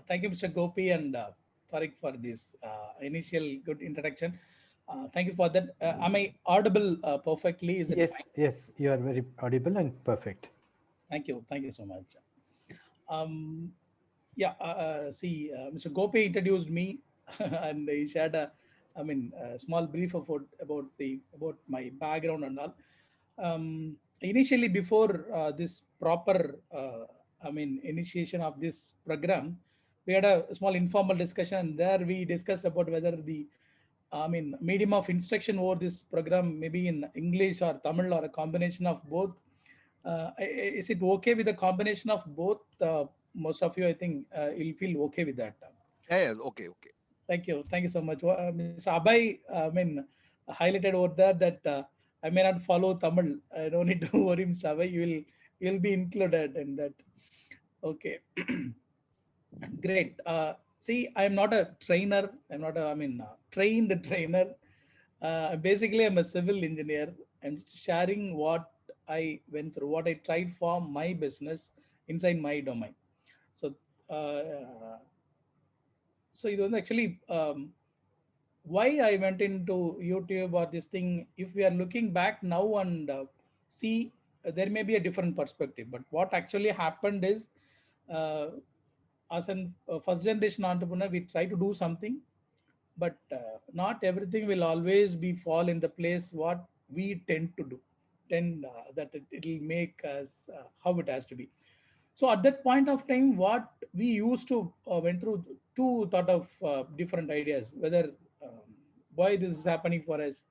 Thank you, Mr. Gopi and Tariq, for this initial good introduction. Thank you for that. Am I audible perfectly? Is it fine? Yes, yes, you are very audible and perfect. Thank you. Thank you so much. Um, yeah, Mr. Gopi introduced me and he shared a small brief about my background and all. Initially, before this proper, initiation of this program, we had a small informal discussion, and there we discussed about whether the, medium of instruction over this program maybe in English or Tamil or a combination of both. Is it okay with the combination of both? Most of you, I think, you'll feel okay with that. Yeah, yeah, okay, okay. Thank you so much. Mr. Abhay, highlighted over there that I may not follow Tamil. I don't need to worry, Mr. Abhay. You'll be included in that. Okay, great. See, I'm not a trainer. I'm not a, trained trainer. Basically, I'm a civil engineer. I'm just sharing what I went through, what I tried for my business inside my domain. So, uh, so it was actually why I went into YouTube or this thing. If we are looking back now and see, there may be a different perspective. But what actually happened is, uh, as an first generation entrepreneur, we try to do something, but not everything will always be fall in the place what we tend to do. Tend that it will make us how it has to be. So at that point of time, what we used to went through two thought of different ideas, whether um, why this is happening for us.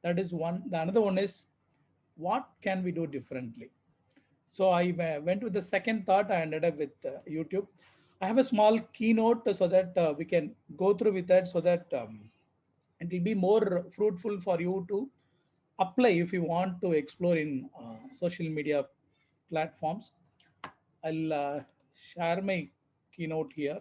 That is one. The another one is what can we do differently. So I went with the second thought. I ended up with YouTube. I have a small keynote so that we can go through with that, so that it will be more fruitful for you to apply if you want to explore in social media platforms. I'll share my keynote here.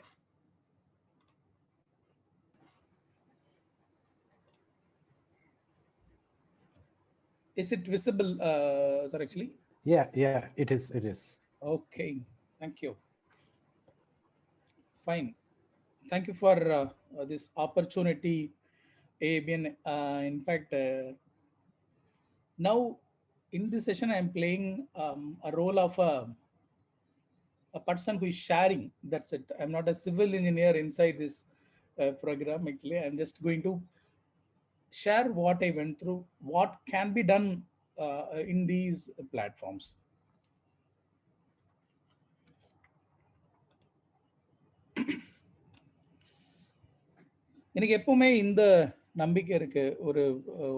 Is it visible, sir, actually? Yeah, yeah, it is, it is. Okay, thank you. Fine. Thank you for this opportunity, AABN. In fact, now in this session, I'm playing a role of a person who is sharing. That's it. I'm not a civil engineer inside this program. Actually, I'm just going to share what I went through, what can be done in these platforms. எனக்கு எப்பவுமே இந்த நம்பிக்கை இருக்கு. ஒரு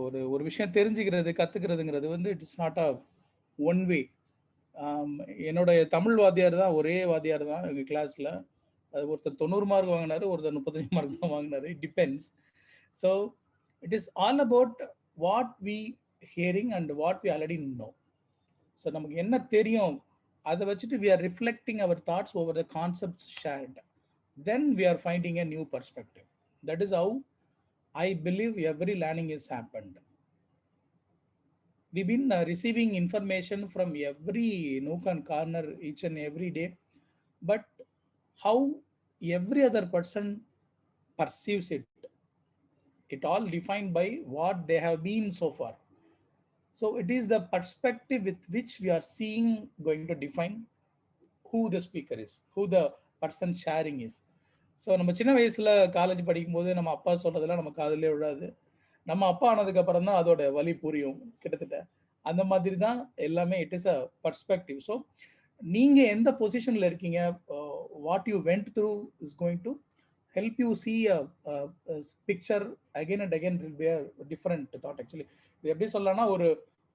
ஒரு ஒரு விஷயம் தெரிஞ்சுக்கிறது, கத்துக்கிறதுங்கிறது வந்து it is not a one way. என்னோட தமிழ் வாத்தியார் தான், ஒரே வாத்தியார் தான் எங்கள் கிளாஸில். அது ஒருத்தர் 90 மார்க் வாங்கினாரு, ஒருத்தர் 35 மார்க் தான் வாங்கினாரு. It depends. So it is all about what we hearing and what we already know. So நமக்கு என்ன தெரியும் அதை வச்சுட்டு we are reflecting our thoughts over the concepts shared. Then we are finding a new perspective. That is how I believe every learning is happened. We've been receiving information from every nook and corner each and every day, but how every other person perceives it, it all defined by what they have been so far. So it is the perspective with which we are seeing going to define who the speaker is, who the person sharing is. So நம்ம சின்ன வயசுல college படிக்கும்போது நம்ம அப்பா சொல்றதெல்லாம் நம்ம காதுலயே விடாது. நம்ம அப்பா ஆனதுக்கு அப்புறம் தான் அதோட வலி புரியும் கிட்டத்தட்ட. அந்த மாதிரி தான் எல்லாமே. It is a perspective. So நீங்க எந்த பொசிஷன்ல இருக்கீங்க, what you went through is going to help you see a picture again and again. Different thought actually. இது எப்படி சொல்லலாம்னா, ஒரு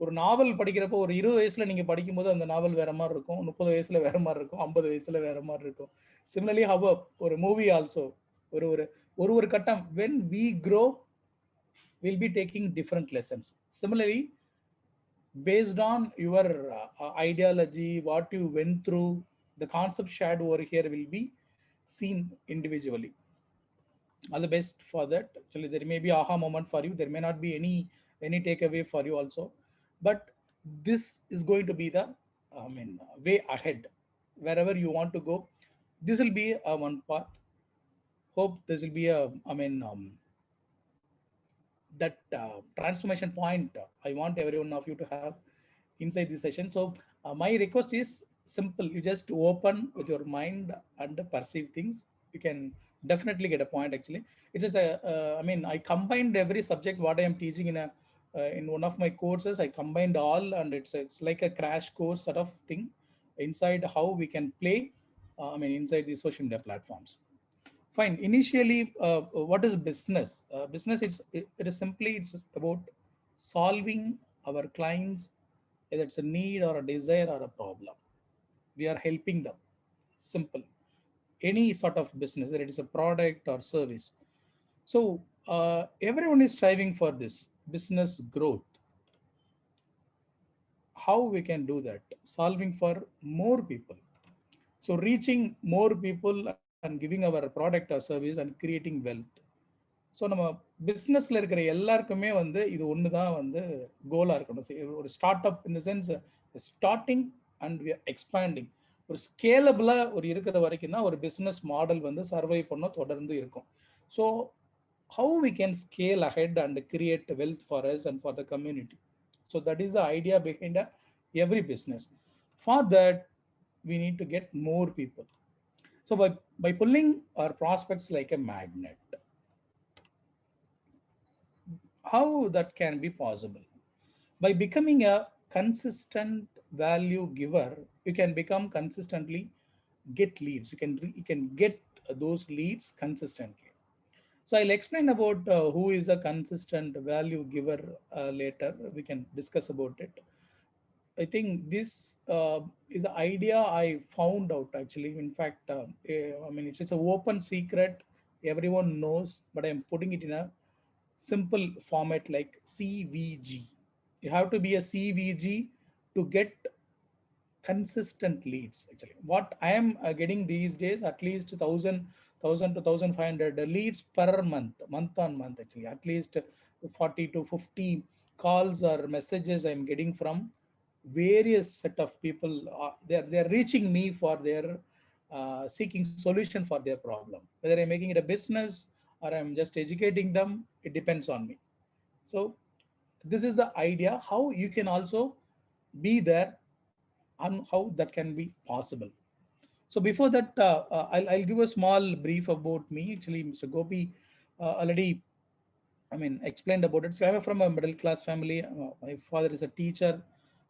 ஒரு நாவல் படிக்கிறப்போ ஒரு 20 வயசுல நீங்க படிக்கும்போது அந்த நாவல் வேற மாதிரி இருக்கும், 30 வயசுல வேற மாதிரி இருக்கும், 50 வயசுல வேற மாதிரி இருக்கும். சிமிலர்லி ஹவ் ஒரு மூவி ஆல்சோ ஒரு ஒரு ஒரு ஒரு கட்டம் when we grow we'll be taking different lessons. Similarly, based on your ideology, what you went through, the concept shared over here will be seen individually. All the best for that. Actually, there may be aha moment for you, there may not be any takeaway for you also, but this is going to be the way ahead. Wherever you want to go, This will be one path. Hope this will be a, that transformation point I want every one of you to have inside this session. So my request is simple. You just open with your mind and perceive things. You can definitely get a point. Actually, it is a. I combined every subject what I am teaching in one of my courses. I combined all, and it's like a crash course sort of thing inside how we can play. Inside the social media platforms. Fine. Initially, what is business? Business, it is simply it's about solving our clients, whether it's a need or a desire or a problem. We are helping them. Simple. Any sort of business, whether it is a product or service. So everyone is striving for this business growth. How we can do that? Solving for more people. So reaching more people and giving our product or service and creating wealth. So நம்ம பிஸ்னஸில் இருக்கிற எல்லாருக்குமே வந்து இது ஒன்று தான் வந்து கோலாக இருக்கணும். ஒரு ஸ்டார்ட் அப் இந்த சென்ஸ் ஸ்டார்டிங் அண்ட் எக்ஸ்பேண்டிங் ஒரு ஸ்கேலபிளாக ஒரு இருக்கிற வரைக்கும் தான் ஒரு பிஸ்னஸ் மாடல் வந்து சர்வை பண்ண தொடர்ந்து இருக்கும். So how we can scale ahead and create wealth for us and for the community. So that is the idea behind every business. For that, we need to get more people. So by pulling our prospects like a magnet, how that can be possible? By becoming a consistent value giver, you can become consistently get leads. You can get those leads consistently. So I'll explain about who is a consistent value giver later. We can discuss about it. I think this is an idea I found out actually. In fact, it's an open secret. Everyone knows, but I'm putting it in a simple format like CVG. You have to be a CVG to get consistent leads. Actually, what I am getting these days, at least 1,000 to 1,500 leads per month on month. Actually, at least 40 to 50 calls or messages I'm getting from various set of people. They're reaching me for their seeking solution for their problem. Whether I'm making it a business or I'm just educating them, it depends on me. So this is the idea how you can also be there and how that can be possible. So before that, I'll give a small brief about me. Actually, Mr. Gopi already, explained about it. So I'm from a middle class family. My father is a teacher.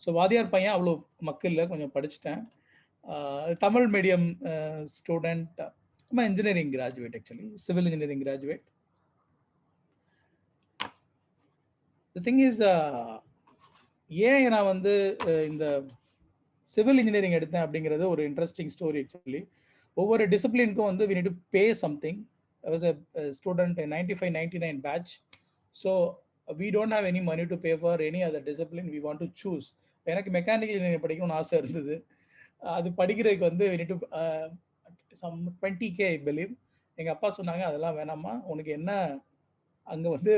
So வாதியார் பையன் அவ்வளோ மக்கள் இல்லை, கொஞ்சம் படிச்சுட்டேன். Tamil medium student. நம்ம engineering graduate, actually civil engineering graduate. The thing is, ஏன் நான் வந்து இந்த சிவில் இன்ஜினியரிங் எடுத்தேன் அப்படிங்கிறது ஒரு இன்ட்ரெஸ்டிங் ஸ்டோரி. ஆக்சுவலி ஒவ்வொரு டிசிப்ளினுக்கும் வந்து we need to pay something. I was a student in 95-99 batch. So we don't have any money to pay for any other discipline. We want to choose. எனக்கு mechanical engineering படிக்கணும்னு ஆசை இருந்தது. அது படிக்கிறதுக்கு வந்து we need to some 20K I believe. எங்கள் அப்பா சொன்னாங்க அதெல்லாம் வேணாமா, உனக்கு என்ன அங்கே வந்து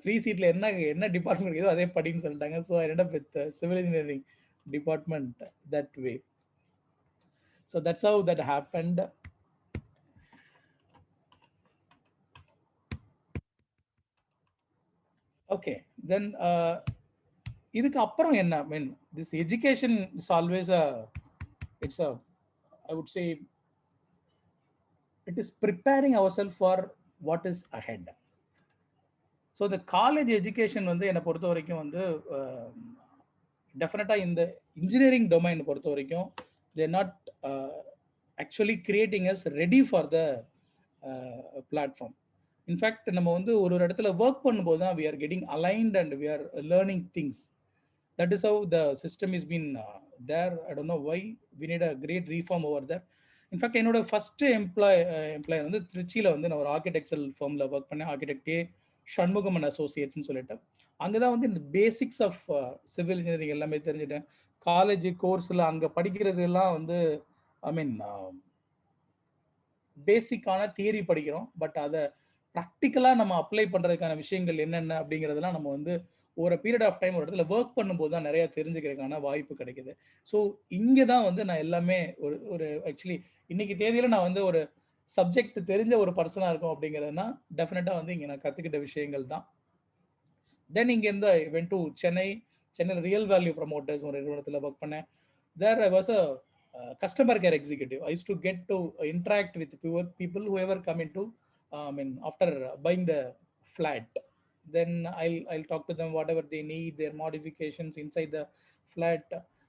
ஃப்ரீ சீட்டில் என்ன டிபார்ட்மெண்ட் இருக்குதோ அதே படின்னு சொல்லிட்டாங்க. So I ended up with civil engineering department that way. So that's how that happened. Okay, then இதுக்கு அப்புறம் என்ன, I mean this education is always I would say it is preparing ourselves for what is ahead. So இந்த college education வந்து என்னை பொறுத்த வரைக்கும் வந்து டெஃபினட்டாக இந்த இன்ஜினியரிங் டொமைன் பொறுத்த வரைக்கும் there not actually creating us ready for the platform. In fact நம்ம வந்து ஒரு இடத்துல ஒர்க் பண்ணும்போது தான் we are getting aligned and we are learning things. That is how the system is been there. I don't know why. We need a great reform over there. In fact, என்னோட first employee வந்து திருச்சியில் வந்து நான் ஒரு architectural ஃபார்மில் work பண்ணேன். Architect Shanmugam and அசோசியேட்ஸ்னு சொல்லிட்டு அங்கே தான் வந்து இந்த பேசிக்ஸ் ஆஃப் சிவில் இன்ஜினியரிங் எல்லாமே தெரிஞ்சுட்டேன். காலேஜ் கோர்ஸில் அங்கே படிக்கிறது எல்லாம் வந்து பேசிக்கான தியரி படிக்கிறோம். பட் அதை ப்ராக்டிக்கலாக நம்ம அப்ளை பண்ணுறதுக்கான விஷயங்கள் என்னென்ன அப்படிங்கிறதெல்லாம் நம்ம வந்து ஒரு பீரியட் ஆஃப் டைம் ஒரு இடத்துல ஒர்க் பண்ணும்போது தான் நிறைய தெரிஞ்சுக்கிறதுக்கான வாய்ப்பு கிடைக்குது. ஸோ இங்கே தான் வந்து நான் எல்லாமே ஒரு ஒரு ஆக்சுவலி இன்னைக்கு தேதியில் நான் வந்து ஒரு சப்ஜெக்ட் தெரிஞ்ச ஒரு பர்சனாக இருக்கும் அப்படிங்கிறதுனா டெஃபினட்டாக வந்து இங்கே நான் கற்றுக்கிட்ட விஷயங்கள் தான். தென் இங்கேருந்து ஐ வென்ட் டு சென்னை. சென்னையில் ரியல் வேல்யூ ப்ரமோட்டர்ஸ் ஒரு நிறுவனத்தில் ஒர்க் பண்ணேன். There I was a customer care executive. I used to get to interact with people who ever come into, I mean, after buying the flat. Then I'll talk to them whatever they need, their modifications inside the flat.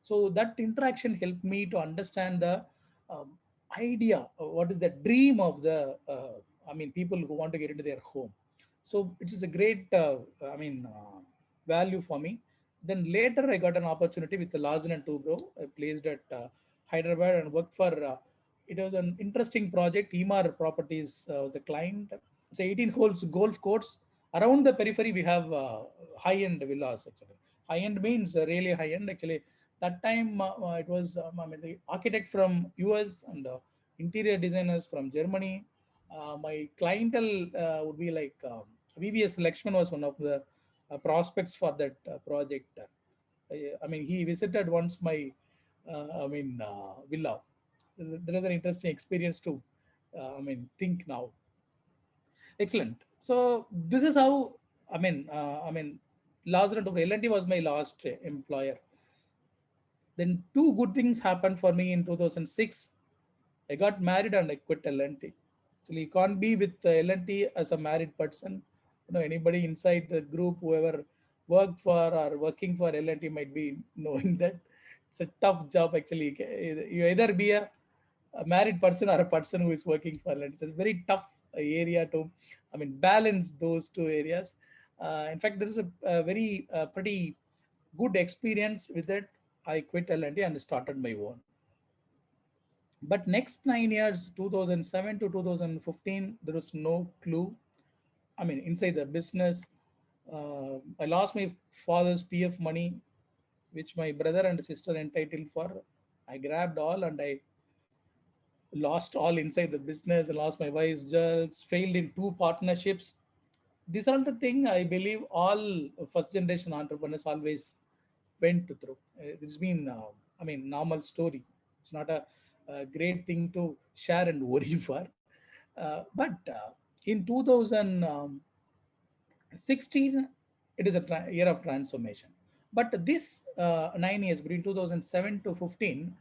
So that interaction helped me to understand the um, idea, what is the dream of the, I mean, people who want to get into their home. So it is a great, I mean, value for me. Then later I got an opportunity with the Larsen and Toubro. I placed at Hyderabad and worked for, it was an interesting project. Emar Properties was the client. It's 18 holes golf course. Around the periphery, we have high-end villas actually. High-end means really high-end actually. That time it was, I mean, the architect from US and interior designers from Germany. My clientele would be like VVS Lakshman was one of the prospects for that project. I mean, he visited once my, I mean, villa. There is an interesting experience to, I mean, think now. Excellent. So this is how, I mean, last L&T was my last employer. Then two good things happened for me in 2006. I got married and I quit L&T. So you can't be with L&T as a married person. You know, anybody inside the group, whoever worked for or working for L&T might be knowing that it's a tough job actually. You either be a married person or a person who is working for L&T. It's a very tough area to, I mean, balance those two areas. In fact, there is a very pretty good experience with it. I quit L&T and started my own. But next 9 years, 2007 to 2015, there was no clue. I mean, inside the business, I lost my father's PF money, which my brother and sister entitled for. I grabbed all and I lost all inside the business. I lost my wife's jewels, failed in two partnerships. These are the things I believe all first generation entrepreneurs always went through. It's been, I mean, normal story. It's not a great thing to share and worry for. But in 2016, it is a year of transformation. But this 9 years, between 2007 to 15,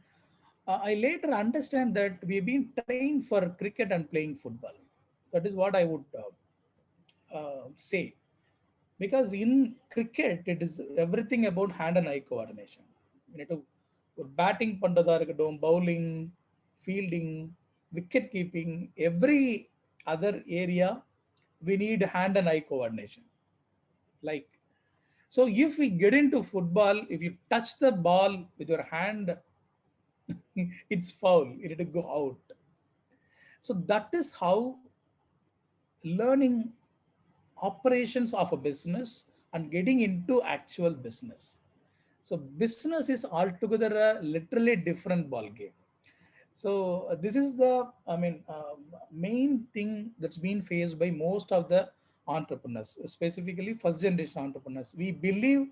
I later understand that we've been trained for cricket and playing football. That is what I would say. Because in cricket, it is everything about hand and eye coordination. You need to batting பண்றதா இருக்கட்டும், bowling, fielding, wicket keeping, every other area, we need hand and eye coordination. Like, so if we get into football, if you touch the ball with your hand, it's foul. You need to go out. So that is how learning operations of a business and getting into actual business. So business is altogether a literally different ball game. So this is the, I mean, main thing that's been faced by most of the entrepreneurs, specifically first generation entrepreneurs. We believe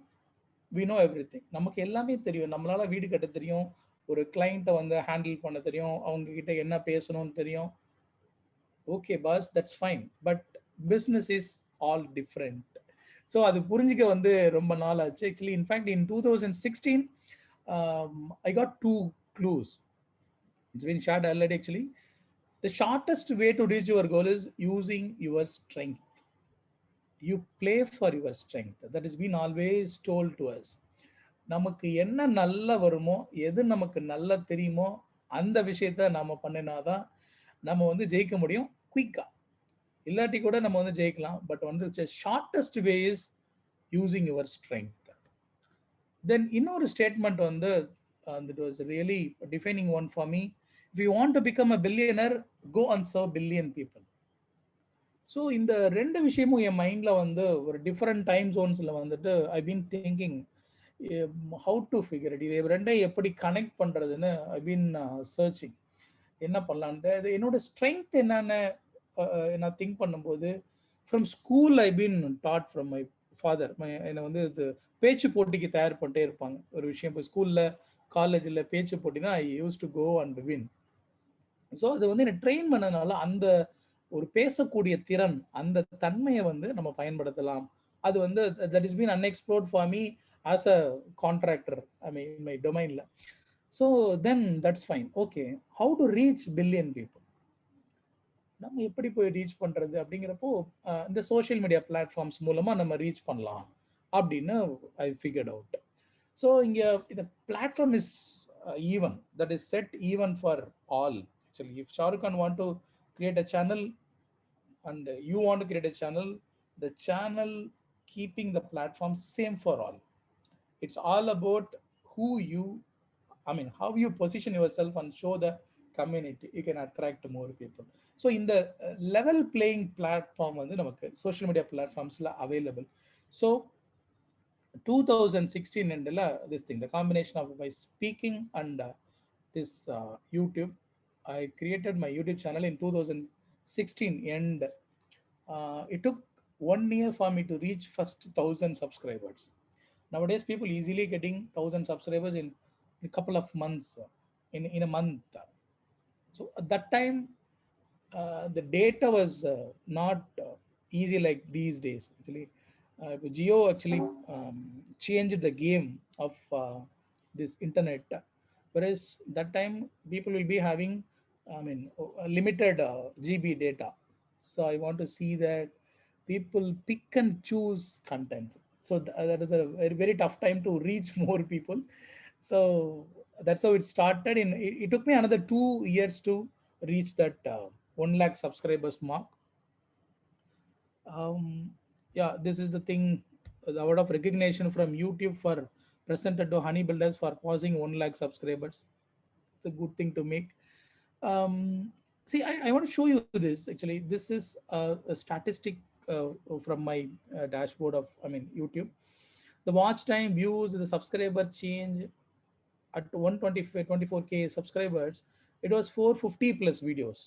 we know everything. நமக்கு எல்லாமே தெரியும். நம்மளால வீடு கட்ட தெரியும், ஒரு கிளைண்ட்டை வந்து handle பண்ண தெரியும், அவங்க கிட்ட என்ன பேசணும்னு தெரியும். Okay, boss, that's fine. But business is all different. So அது புரிஞ்சிக்க வந்து ரொம்ப நாள் ஆச்சு. Actually, in fact, in 2016, I got two clues. It's been shared already actually. The shortest way to reach your goal is using your strength. You play for your strength. That has been always told to us. நமக்கு என்ன நல்லா வருமோ, எது நமக்கு நல்லா தெரியுமோ, அந்த விஷயத்த நாம பண்ணினாதான் நம்ம வந்து ஜெயிக்க முடியும் குயிக்கா. இல்லாட்டி கூட நம்ம வந்து ஜெயிக்கலாம். பட் வந்து shortest way is using your strength. Then இன்னொரு ஸ்டேட்மெண்ட் வந்து it was really defining one for me. If you want to become a billionaire, go and serve billion people. So இந்த ரெண்டு விஷயமும் என் மைண்டில் வந்து ஒரு டிஃப்ரெண்ட் டைம் ஜோன்ஸில் வந்துட்டு I been thinking how to figure it. இது ரெண்டையும் எப்படி கனெக்ட் பண்ணுறதுன்னு ஐ பீன் சர்ச்சிங். என்ன பண்ணலான்ட்டு அது என்னோட ஸ்ட்ரென்த் என்னென்னு நான் திங்க் பண்ணும்போது, from school I been dot from my father என்னை வந்து இது பேச்சு போட்டிக்கு தயார் பண்ணிட்டே இருப்பாங்க. ஒரு விஷயம் இப்போ ஸ்கூல்ல காலேஜில் பேச்சு போட்டினா I use to go and win. So அது வந்து என்னை ட்ரெயின் பண்ணதுனால அந்த ஒரு பேசக்கூடிய திறன், அந்த தன்மையை வந்து நம்ம பயன்படுத்தலாம். அது வந்து that is been unexplored for me as a contractor, I mean my டொமைனில். So then that's fine. Okay, how to reach billion people, நம்ம எப்படி போய் ரீச் பண்ணுறது அப்படிங்கிறப்போ இந்த சோஷியல் மீடியா பிளாட்ஃபார்ம்ஸ் மூலமாக நம்ம ரீச் பண்ணலாம் அப்படின்னு ஐ ஃபிகர்ட் அவுட். ஸோ இங்கே இந்த platform is even, that is set even for all. Actually if Shahrukh Khan want to create a channel and you want to create a channel, the channel keeping the platform same for all. It's all about who you, I mean, how you position yourself and show the community. You can attract more people. So in the level playing platform வந்து நமக்கு social media platformsல available. So 2016 endல this thing, the combination of my speaking and this YouTube, I created my YouTube channel in 2016 and it took 1 year for me to reach first 1,000 subscribers. Nowadays people easily getting 1,000 subscribers in a couple of months, in a month. So at that time the data was not easy like these days. Actually Geo actually changed the game of this internet, whereas that time people will be having, I mean, a limited GB data. So I want to see that people pick and choose content. So that is a very, very tough time to reach more people. So that's how it started. It took me another 2 years to reach that 1 lakh subscribers mark. Yeah, this is the thing, the award of recognition from YouTube for presented to Honey Builders for passing 1 lakh subscribers. It's a good thing to make. See, I want to show you this. Actually, this is a statistic from my dashboard of, I mean, YouTube. The watch time, views, the subscriber change at 124K subscribers. It was 450 plus videos.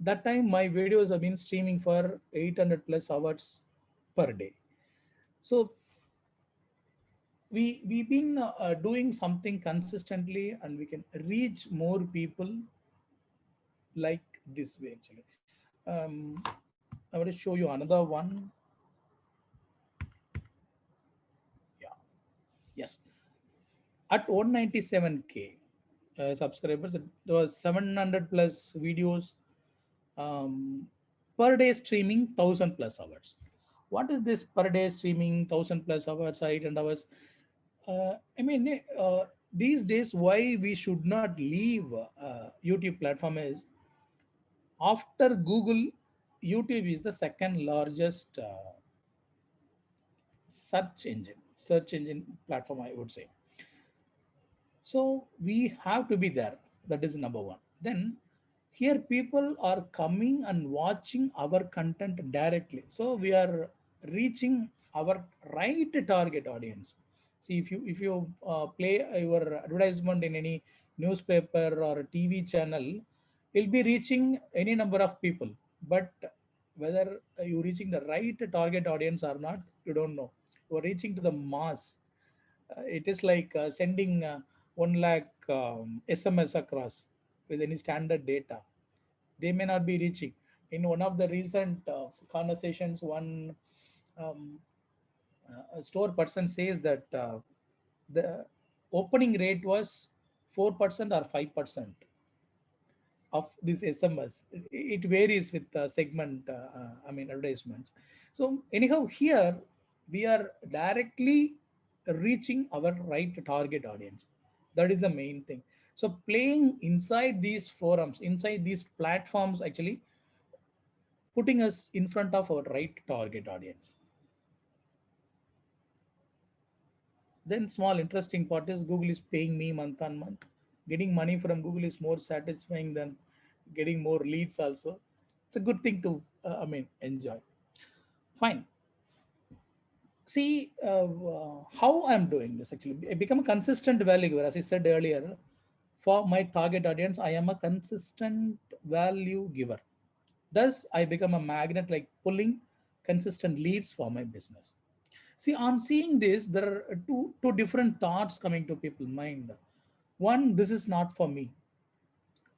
That time my videos have been streaming for 800 plus hours per day. So we've been doing something consistently and we can reach more people like this way. Actually I want to show you another one. Yeah, yes, at 197K subscribers, there was 700 plus videos, per day streaming 1,000 plus hours. What is this per day streaming 1,000 plus hours, 800 hours? I mean, these days, why we should not leave YouTube platform is, after Google, YouTube is the second largest search engine platform, I would say. So we have to be there. That is number one. Then here people are coming and watching our content directly. So we are reaching our right target audience. See, if you play your advertisement in any newspaper or a TV channel, you'll be reaching any number of people. But whether you reaching the right target audience or not, you don't know. You are reaching to the mass. It is like sending 1 lakh SMS across with any standard data. They may not be reaching. In one of the recent conversations, one um, store person says that the opening rate was 4% or 5% of this SMS. It varies with segment, I mean, advertisements. So anyhow, here we are directly reaching our right target audience. That is the main thing. So playing inside these forums, inside these platforms, actually putting us in front of our right target audience. Then small interesting part is Google is paying me month on month. Getting money from Google is more satisfying than getting more leads also. It's a good thing to, I mean, enjoy. Fine. See how I'm doing this actually. I become a consistent value giver. As I said earlier, for my target audience, I am a consistent value giver. Thus, I become a magnet, like pulling consistent leads for my business. See, on seeing this, there are two different thoughts coming to people's mind. One, this is not for me.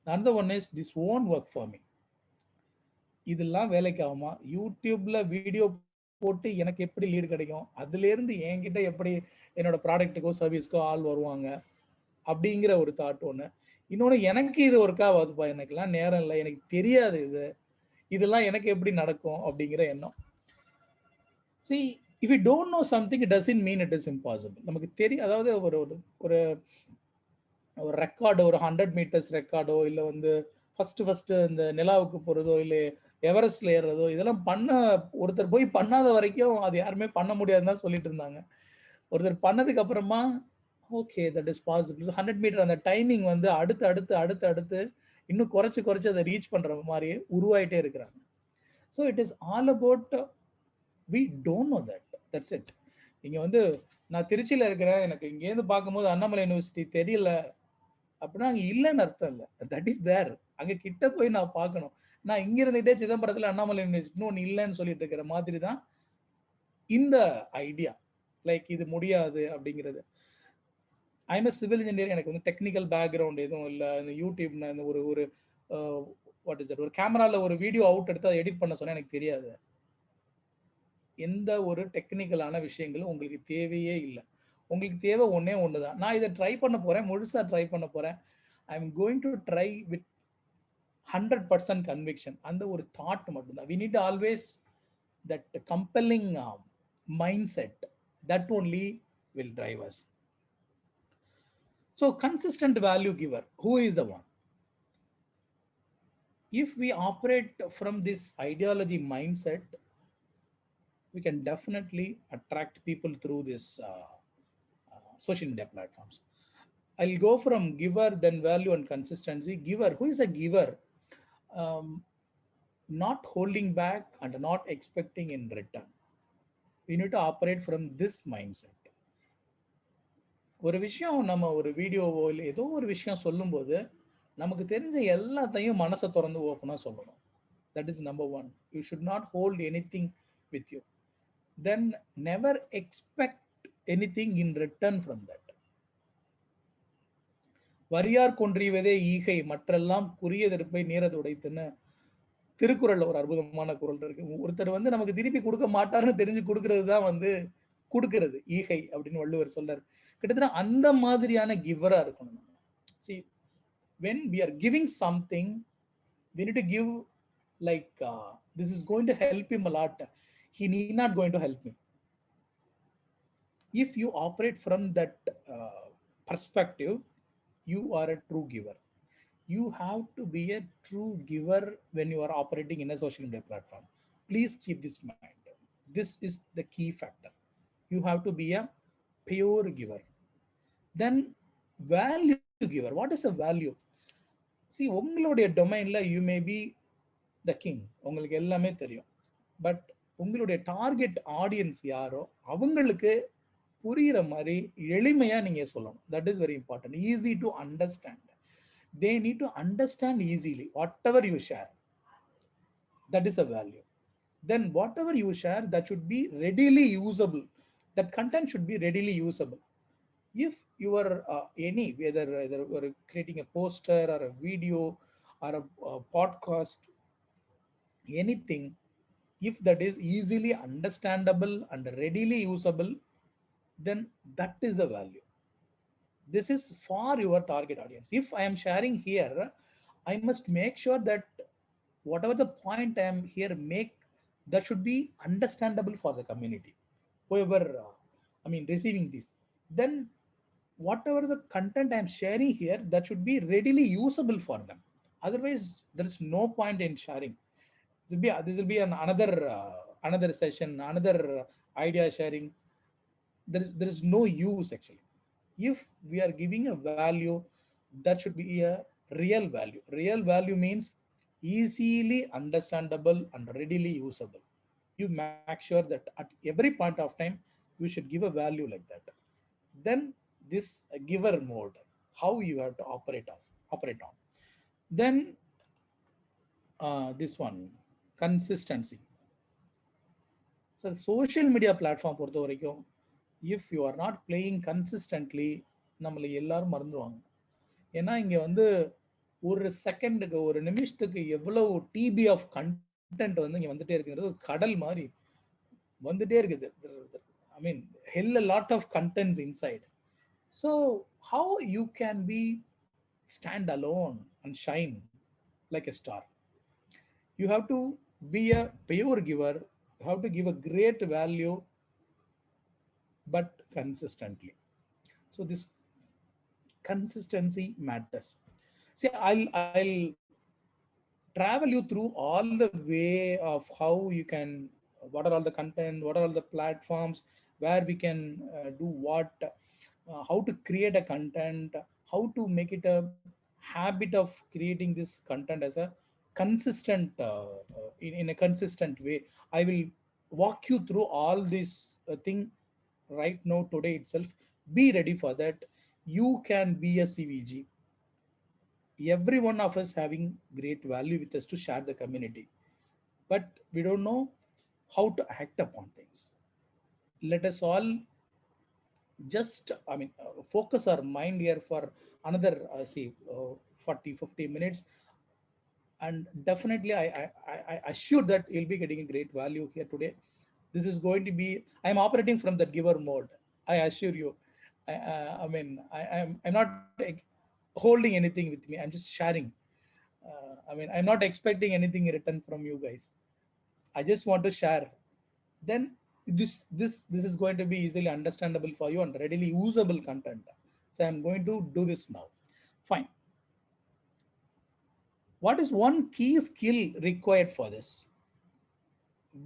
Another one is, this won't work for me. இதெல்லாம் வேலைக்கு ஆகுமா? யூடியூப்ல video போட்டு எனக்கு எப்படி lead கிடைக்கும்? அதுல இருந்து என்கிட்ட எப்படி என்னோட ப்ராடக்ட்டுக்கோ சர்வீஸ்க்கோ ஆள் வருவாங்க அப்படிங்கிற ஒரு தாட் ஒன்று. இன்னொன்று, எனக்கு இது ஒர்க் ஆகாதுப்பா, எனக்குலாம் நேரம் இல்லை, எனக்கு தெரியாது இதெல்லாம் எனக்கு எப்படி நடக்கும் அப்படிங்கிற எண்ணம். See, if you don't know something, it doesn't mean it is impossible. நமக்கு தெரியும், அதாவது ஒரு ஒரு ஒரு ரெக்கார்டோ, ஒரு 100 மீட்டர்ஸ் ரெக்கார்டோ, இல்லை வந்து ஃபர்ஸ்ட் இந்த நிலாவுக்கு போகிறதோ, இல்லை எவரெஸ்ட்ல ஏறுறதோ, இதெல்லாம் ஒருத்தர் போய் பண்ணாத வரைக்கும் அது யாருமே பண்ண முடியாதுன்னு தான் சொல்லிட்டு இருந்தாங்க. ஒருத்தர் பண்ணதுக்கு அப்புறமா okay, that is possible. 100 metre அந்த டைமிங் வந்து அடுத்து இன்னும் குறைச்சு அதை ரீச் பண்ற மாதிரியே உருவாயிட்டே இருக்கிறாங்க. So it is all about we don't know that's it. நீங்க வந்து, நான் திருச்சியில இருக்கிறேன், எனக்கு இங்கேருந்து பார்க்கும்போது அண்ணாமலை யூனிவர்சிட்டி தெரியல அப்படின்னா அங்கே இல்லைன்னு அர்த்தம் இல்லை. That is there. அங்கே கிட்ட போய் நான் பார்க்கணும். நான் இங்க இருந்துகிட்டே சிதம்பரத்தில் அண்ணாமலை யூனிவர்சிட்டி ஒன்று இல்லைன்னு சொல்லிட்டு இருக்கிற மாதிரி தான் இந்த ஐடியா. லைக் இது முடியாது அப்படிங்கிறது. I am civil engineer. எனக்கு வந்து டெக்னிக்கல் பேக்ரவுண்ட் எதுவும் இல்லை. இந்த யூடியூப்னா இந்த ஒரு வாட் இஸ் தட், ஒரு கேமரால ஒரு வீடியோ அவுட் எடுத்து அதை எடிட் பண்ண சொன்னா எனக்கு தெரியாது. எந்த ஒரு டெக்னிக்கலான விஷயங்களும் உங்களுக்கு தேவையே இல்லை. உங்களுக்கு தேவை ஒன்று தான். நான் இதை ட்ரை பண்ண போறேன், முழுசா ட்ரை பண்ண போறேன். I am going to try with 100% conviction. அந்த ஒரு தாட் மட்டும்தான். We need always that compelling mindset. That only will drive us. So consistent value giver, who is the one? If we operate from this ideology mindset, we can definitely attract people through this social media platforms. I'll go from giver, then value and consistency. Giver, who is a giver? Not holding back and not expecting in return. We need to operate from this mindset. ஒரு விஷயம், நம்ம ஒரு வீடியோவோ இல்லை ஏதோ ஒரு விஷயம் சொல்லும்போது நமக்கு தெரிஞ்ச எல்லாத்தையும் மனசை திறந்து ஓப்பனாக சொல்லணும். That is number one. You should not hold anything with you. Then never expect anything in return from that. வரியார் கொன்றியவதே ஈகை, மற்றெல்லாம் குறியதெடுப்பை நீரது உடைத்துன்னு திருக்குறள்ல ஒரு அற்புதமான குறள் இருக்கு. ஒருத்தர் வந்து நமக்கு திருப்பி கொடுக்க மாட்டாருன்னு தெரிஞ்சு கொடுக்கறது தான் வந்து கொடுக்கறது ஈகை அப்படின்னு வள்ளுவர் சொல்றாரு. கிட்டத்தட்ட அந்த மாதிரியான கிவரா இருக்கணும். See, when we are giving something, we need to give like this is going to help him a lot. He need not going to help me. If you operate from that perspective, you are a true giver. You have to be a true giver when you are operating in a social media platform. Please keep this in mind. This is the key factor. You have to be a pure giver. Then value giver. What is a value? See, உங்களுடைய டொமைன்ல you may be the king, உங்களுக்கு எல்லாமே தெரியும். But உங்களுடைய target audience யாரோ அவங்களுக்கு புரியுற மாதிரி எளிமையா நீங்க சொல்லணும். That is very important. Easy to understand. They need to understand easily whatever you share. That is a value. Then whatever you share, that should be readily usable. That content should be readily usable. If you are any, whether you're creating a poster or a video or a podcast, anything, if that is easily understandable and readily usable, then that is the value. This is for your target audience. If I am sharing here, I must make sure that whatever the point I am here make, that should be understandable for the community, whoever receiving this. Then whatever the content I am sharing here, that should be readily usable for them. Otherwise there is no point in sharing. This will be another session, another idea sharing. There is no use actually. If we are giving a value, that should be a real value. Real value means easily understandable and readily usable. You make sure that at every point of time you should give a value like that. Then this giver mode, how you have to operate on. Then this one, consistency. So social media platform பொறுத்த வரைக்கும் if you are not playing consistently நம்மளை எல்லாரும் மறந்துடுவாங்க. ஏன்னா இங்கே வந்து ஒரு செகண்டுக்கு ஒரு நிமிஷத்துக்கு எவ்வளவு டிபி ஆஃப் கண்டென்ட் வந்து இங்கே வந்துட்டே இருக்குங்கிறது ஒரு கடல் மாதிரி வந்துட்டே இருக்குது. ஐ மீன் ஹெல் a lot of contents inside. So how you can be stand alone and shine like a star? You have to be a pure giver. You have to give a great value, but consistently. So this consistency matters. See, I'll travel you through all the way of how you can, what are all the content, what are all the platforms where we can do what, how to create a content, how to make it a habit of creating this content as a consistent in a consistent way. I will walk you through all this thing right now today itself. Be ready for that. You can be a CVG. Every one of us having great value with us to share the community, but we don't know how to act upon things. Let us all just, I mean, focus our mind here for another, say, 40 50 minutes, and definitely I assure that you'll be getting a great value here today. This is going to be, I'm operating from that giver mode, I assure you. I mean, I'm not holding anything with me, I'm just sharing. I mean, I'm not expecting anything in return from you guys. I just want to share. Then this is going to be easily understandable for you and readily usable content. So I'm going to do this now. Fine. What is one key skill required for this?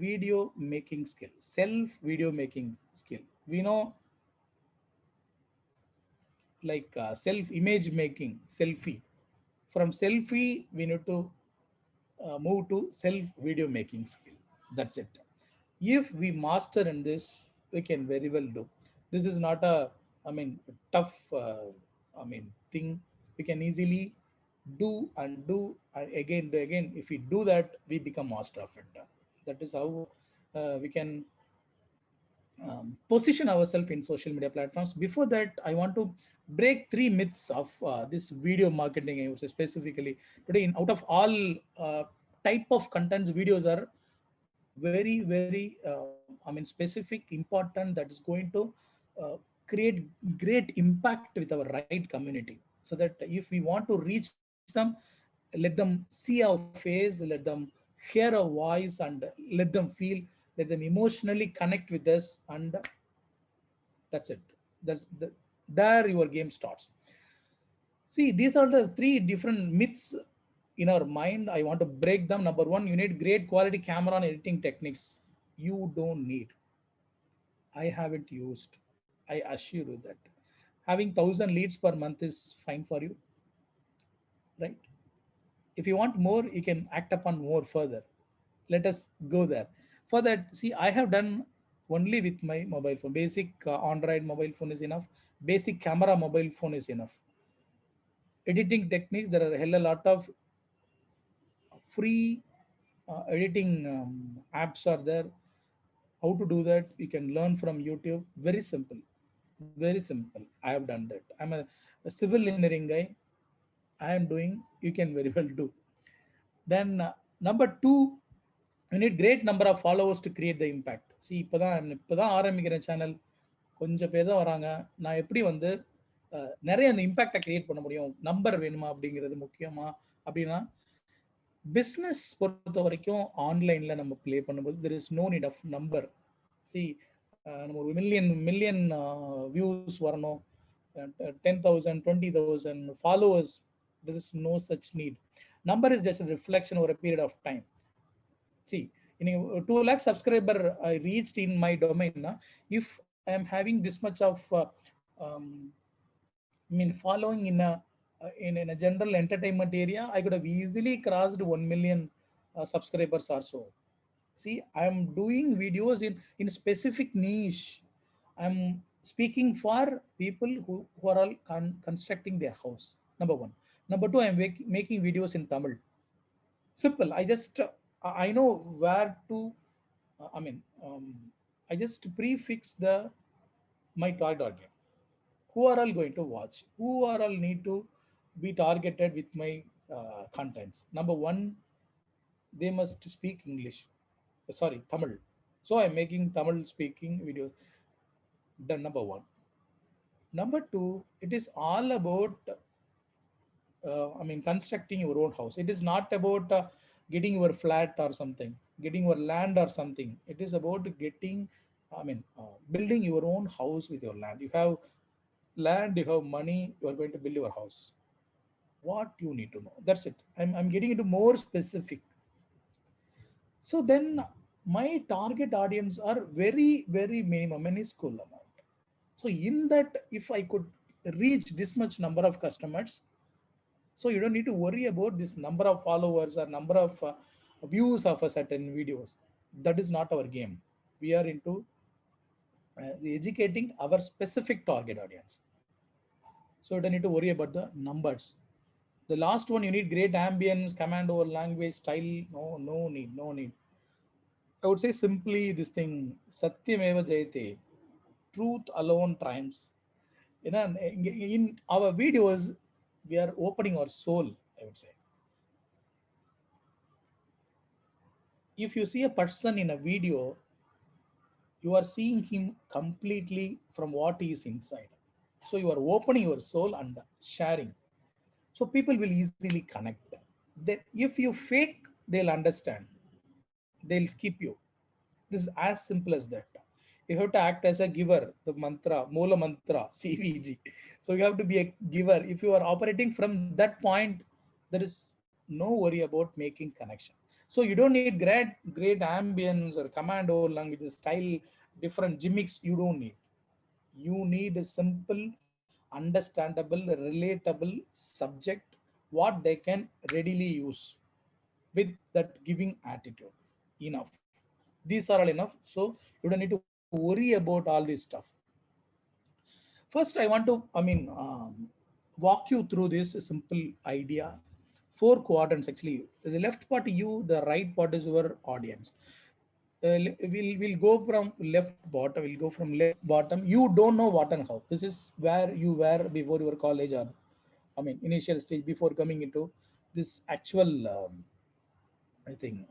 Video making skill, self video making skill. We know, like self image making, selfie. From selfie, we need to move to self video making skill. That's it. If we master in this, we can very well do. This is not a, I mean, tough, I mean, thing. We can easily do and do and again, do again. If we do that, we become master of it. That is how we can position ourselves in social media platforms. Before that, I want to break three myths of this video marketing. I would say specifically today, in out of all type of contents, videos are very very I mean specific, important, that is going to uh, create great impact with our right community. So that if we want to reach them, let them see our face, let them hear our voice, and let them feel, let them emotionally connect with us, and that's it. That's the, there your game starts. See, these are the three different myths in our mind. I want to break them. Number one, you need great quality camera and editing techniques. You don't need. I haven't used. I assure you that. Having 1,000 leads per month is fine for you, right? If you want more, you can act upon more further. Let us go there. For that, see, I have done only with my mobile phone. Basic Android mobile phone is enough. Basic camera mobile phone is enough. Editing techniques, there are a hell a lot of free editing apps are there. How to do that, you can learn from YouTube. Very simple, very simple. I have done that. I'm a civil engineering guy. I am doing, you can very well do. Then number two, you need great number of followers to create the impact. See, இப்போதான் ஆரம்பிக்கிறேன் channel, கொஞ்சம் பேர் தான் வராங்க. நான் எப்படி வந்து நிறைய அந்த இம்பாக்டை கிரியேட் பண்ண முடியும், நம்பர் வேணுமா அப்படிங்கிறது முக்கியமா அப்படின்னா, பிஸ்னஸ் பொறுத்த வரைக்கும் ஆன்லைனில் நம்ம ப்ளே பண்ணும்போது there is no need of number. See, நம்ம ஒரு மில்லியன் வியூஸ் வரணும், 10,000 20,000 followers, there is no such need. Number is just reflection over a period of time. See, in 2 lakh subscriber I reached in my domain. If I am having this much of um, I mean following in a general entertainment area, I could have easily crossed 1 million subscribers or so. See, I am doing videos in specific niche. I'm speaking for people who are all constructing their house. Number one. Number two, I'm making videos in Tamil. Simple. I just I know where to I mean, I just prefix the my target audience. Who are all going to watch? Who are all need to be targeted with my contents? Number one, they must speak English. Sorry, Tamil. So I'm making Tamil speaking videos. The number one. Number two, it is all about constructing your own house. It is not about getting your flat or something, getting your land or something. It is about getting, building your own house with your land. You have land, you have money, you are going to build your house. What you need to know. That's it. I'm getting into more specific. So then my target audience are very, very minimum, minuscule amount. So in that, if I could reach this much number of customers, so you don't need to worry about this number of followers or number of views of a certain videos. That is not our game. We are into educating our specific target audience. So you don't need to worry about the numbers. The last one, you need great ambience, command over language, style. No, no need, no need. I would say simply this thing, Satyameva Jayate, truth alone triumphs. You know, in our videos, we are opening our soul, I would say. If you see a person in a video, you are seeing him completely from what he is inside. So you are opening your soul and sharing. So people will easily connect. Then if you fake, they'll understand. They'll skip you. This is as simple as that. You have to act as a giver, the mantra, Moola mantra, CVG. So you have to be a giver. If you are operating from that point, there is no worry about making connection. So you don't need great ambience or command or language style, different gimmicks. You don't need. You need a simple, understandable, relatable subject what they can readily use with that giving attitude. Enough. These are all enough. So you don't need to worry about all this stuff. First, I want to, walk you through this simple idea. Four quadrants actually. The left part you, the right part is your audience. We'll go from left bottom. We'll go from left bottom. You don't know what and how. This is where you were before your college or, initial stage before coming into this actual, I think,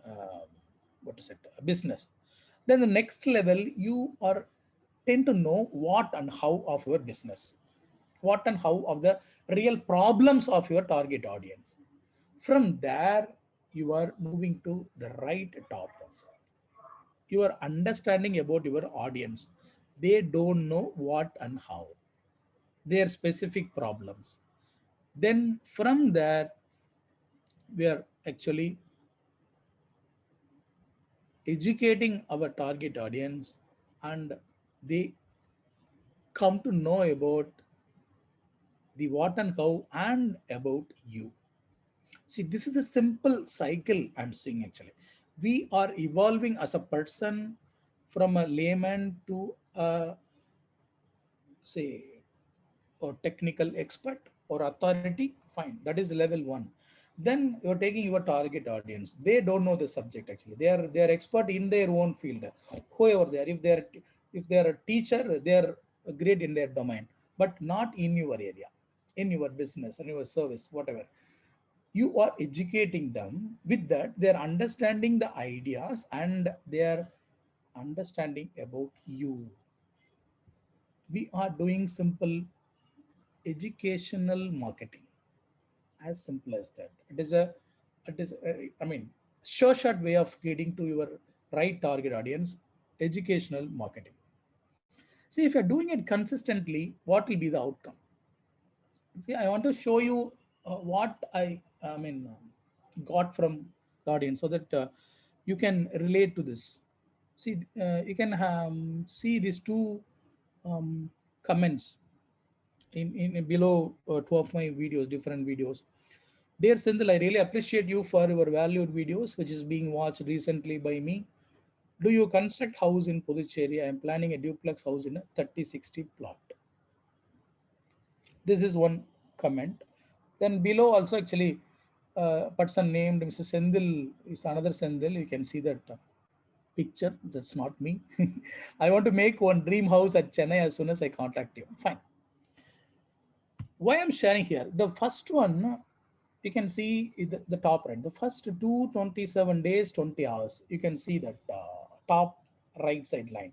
what is it, business. Then the next level, you are tend to know what and how of your business, what and how of the real problems of your target audience. From there, you are moving to the right top. You are understanding about your audience. They don't know what and how, their specific problems. Then from there, we are actually educating our target audience, and they come to know about the what and how and about you. See, this is a simple cycle I'm seeing actually. We are evolving as a person from a layman to a, say, or technical expert or authority. Fine, that is level one. Then you're taking your target audience. They don't know the subject actually. They are expert in their own field. Whoever they are, if they are a teacher, they are great in their domain, but not in your area, in your business, in your service, whatever. You are educating them. With that, they are understanding the ideas and they are understanding about you. We are doing simple educational marketing, as simple as that. It is a short way of getting to your right target audience. Educational marketing. See, if you're doing it consistently, what will be the outcome? See, I want to show you what got from the audience so that you can relate to this. See, you can see these two um, comments in below two of my videos, different videos. Dear Senthil, I really appreciate you for your valued videos, which is being watched recently by me. Do you construct house in Puducherry? I am planning a duplex house in a 3060 plot. This is one comment. Then below also actually person named Mr. Senthil is another Senthil. You can see that picture. That's not me. I want to make one dream house at Chennai as soon as I contact you. Fine. Why I'm sharing here? The first one, you can see the top right. The first 227 days, 20 hours. You can see that top right side line.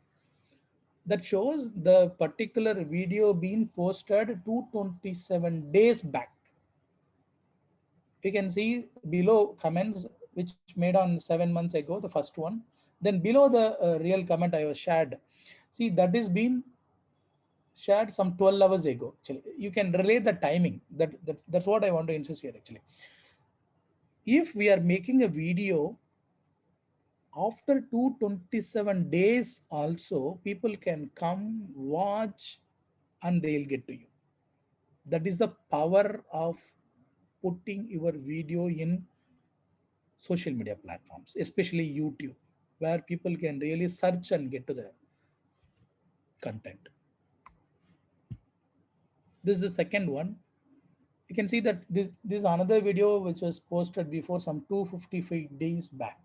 That shows the particular video being posted 227 days back. You can see below comments which made on 7 months ago, the first one. Then below the real comment I was shared, see that is been shared some 12 hours ago. Actually, you can relate the timing. That's what I want to insist here. Actually, if we are making a video after 227 days, also people can come watch and they'll get to you. That is the power of putting your video in social media platforms, especially YouTube, where people can really search and get to the content. This is the second one. You can see that this is another video which was posted before some 255 days back.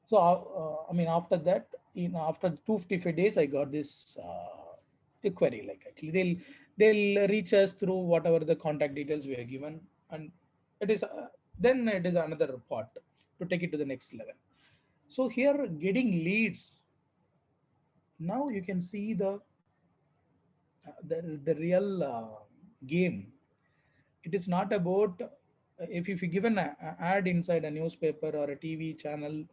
So I mean, after that, after 255 days, I got this query. Like actually, they'll reach us through whatever the contact details we are given, and it is then it is another part to take it to the next level. So here, getting leads. Now you can see the real game. It is not about if you give an ad inside a newspaper or a TV channel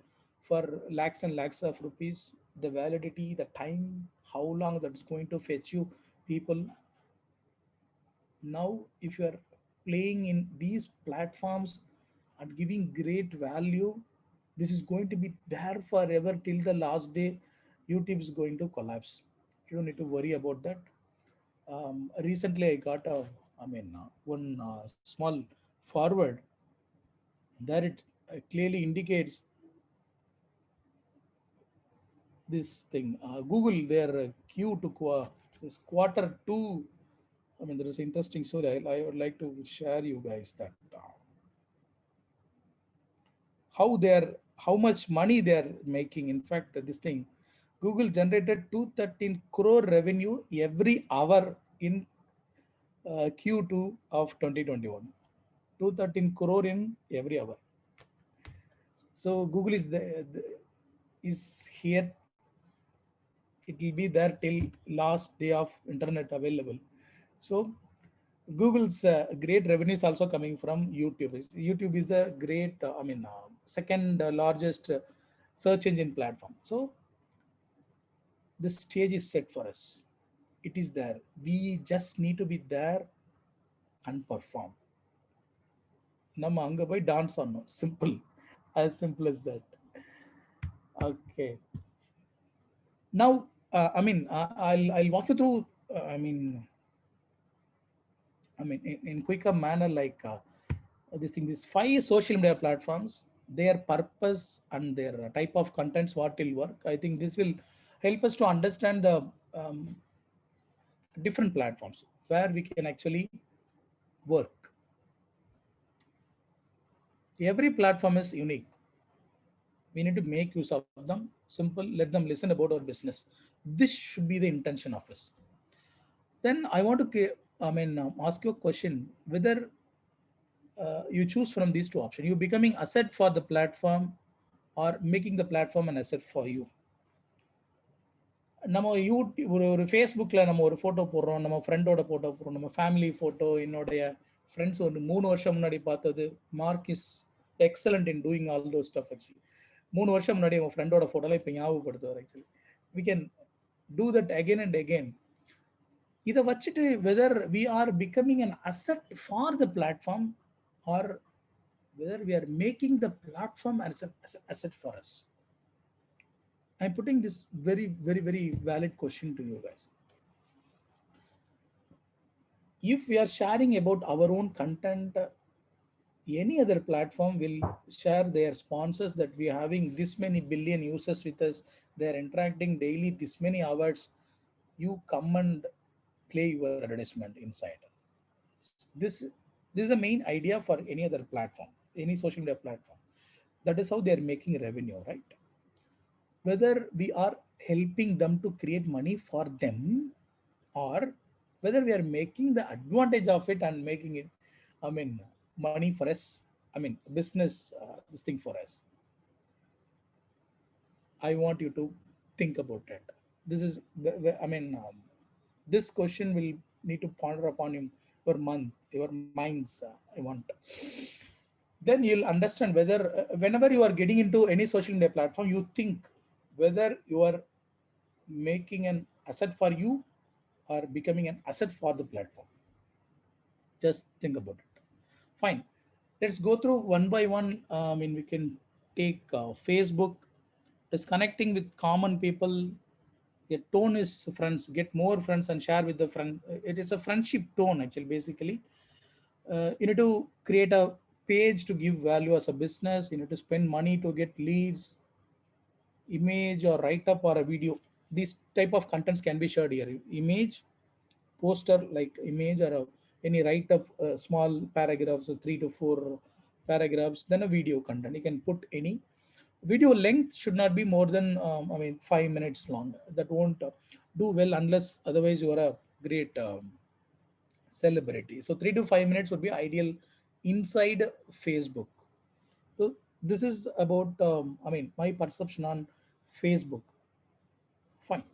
for lakhs and lakhs of rupees, the validity, the time, how long that's going to fetch you people. Now, if you are playing in these platforms and giving great value, this is going to be there forever till the last day. YouTube is going to collapse. You don't need to worry about that. Recently, I got one small forward that it clearly indicates this thing. Google, their Q to this quarter two. I mean, there is an interesting story. I would like to share you guys that how much money they are making. In fact, this thing, Google generated 213 crore revenue every hour in Q2 of 2021. 213 crore in every hour. So Google is is here. It will be there till last day of internet available. So Google's great revenue is also coming from YouTube. YouTube is the great, second largest search engine platform. So the stage is set for us. It is there. We just need to be there and perform. நம்ம அங்க போய் dance ஆடணும். Simple. As simple as that. Okay. Now, I'll walk you through. In quicker manner, like these five social media platforms, their purpose and their type of contents, what will work. I think this will help us to understand the different platforms where we can actually work. Every platform is unique. We need to make use of them. Simple. Let them listen about our business. This should be the intention of us. Then I want to, ask you a question: whether you choose from these two options, you becoming asset for the platform or making the platform an asset for you. நம்ம ஒரு ஃபேஸ்புக்கில் நம்ம ஒரு photo போடுறோம், நம்ம ஃப்ரெண்டோட photo போடுறோம், நம்ம ஃபேமிலி ஃபோட்டோ. என்னுடைய ஃப்ரெண்ட்ஸ் ஒரு 3 வருஷம் முன்னாடி பார்த்தது. Mark is excellent in doing all those stuff. Actually 3 வருஷம் முன்னாடி உங்கள் ஃப்ரெண்டோட ஃபோட்டோலாம் இப்போ ஞாபகப்படுத்துவார். Actually we can do that again and again. இதை வச்சுட்டு whether we are becoming an asset for the platform or whether we are making the platform as an asset for us. I'm putting this very, very, very valid question to you guys. If we are sharing about our own content, any other platform will share their sponsors that we are having this many billion users with us. They are interacting daily this many hours. You come and play your advertisement inside. This is the main idea for any other platform, any social media platform. That is how they are making revenue, right? whether we are helping them to create money for them, or whether we are making the advantage of it and making it, I mean, money for us, I mean, business, this thing for us. I want you to think about it. This is, I mean, this question will need to ponder upon your minds. I want. Then you'll understand whether, whenever you are getting into any social media platform, you think whether you are making an asset for you or becoming an asset for the platform. Just think about it. Fine. Let's go through one by one. I mean, we can take Facebook. Is connecting with common people. A tone is friends. Get more friends and share with the friend. It is a friendship tone actually. Basically, you need to create a page to give value as a business. You need to spend money to get leads, image or write up or a video. These type of contents can be shared here. Image, poster like image, or any write up small paragraphs, 3 to 4 paragraphs, then a video content. You can put any video. Length should not be more than, I mean, 5 minutes long. That won't do well unless otherwise you are a great celebrity. So 3 to 5 minutes would be ideal inside Facebook. So this is about, I mean, my perception on Facebook. Fine.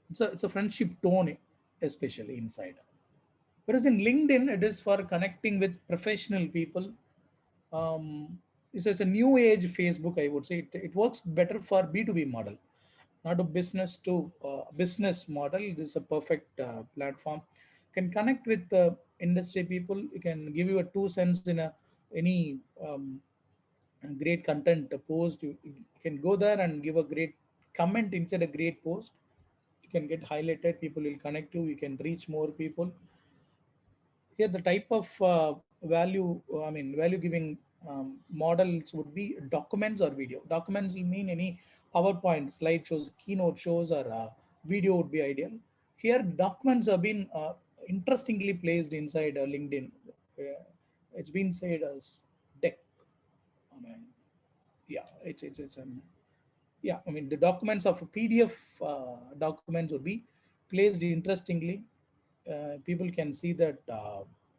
It's a friendship tone, especially inside. Whereas in LinkedIn, it is for connecting with professional people. It's a new age Facebook, I would say. It works better for B2B model, not a business to business model. This is a perfect platform. Can connect with industry people. You can give you a 2 cents in any great content post. You can go there and give a great comment inside a great post. You can get highlighted. People will connect you. You can reach more people. Here the type of value, I mean, value giving models would be documents or video. Documents will mean any PowerPoint slide shows, keynote shows, or video would be ideal. Here documents have been interestingly placed inside LinkedIn. uh, it's been said as deck. I mean, yeah, it's yeah, I mean, the documents of PDF documents would be placed interestingly. People can see that,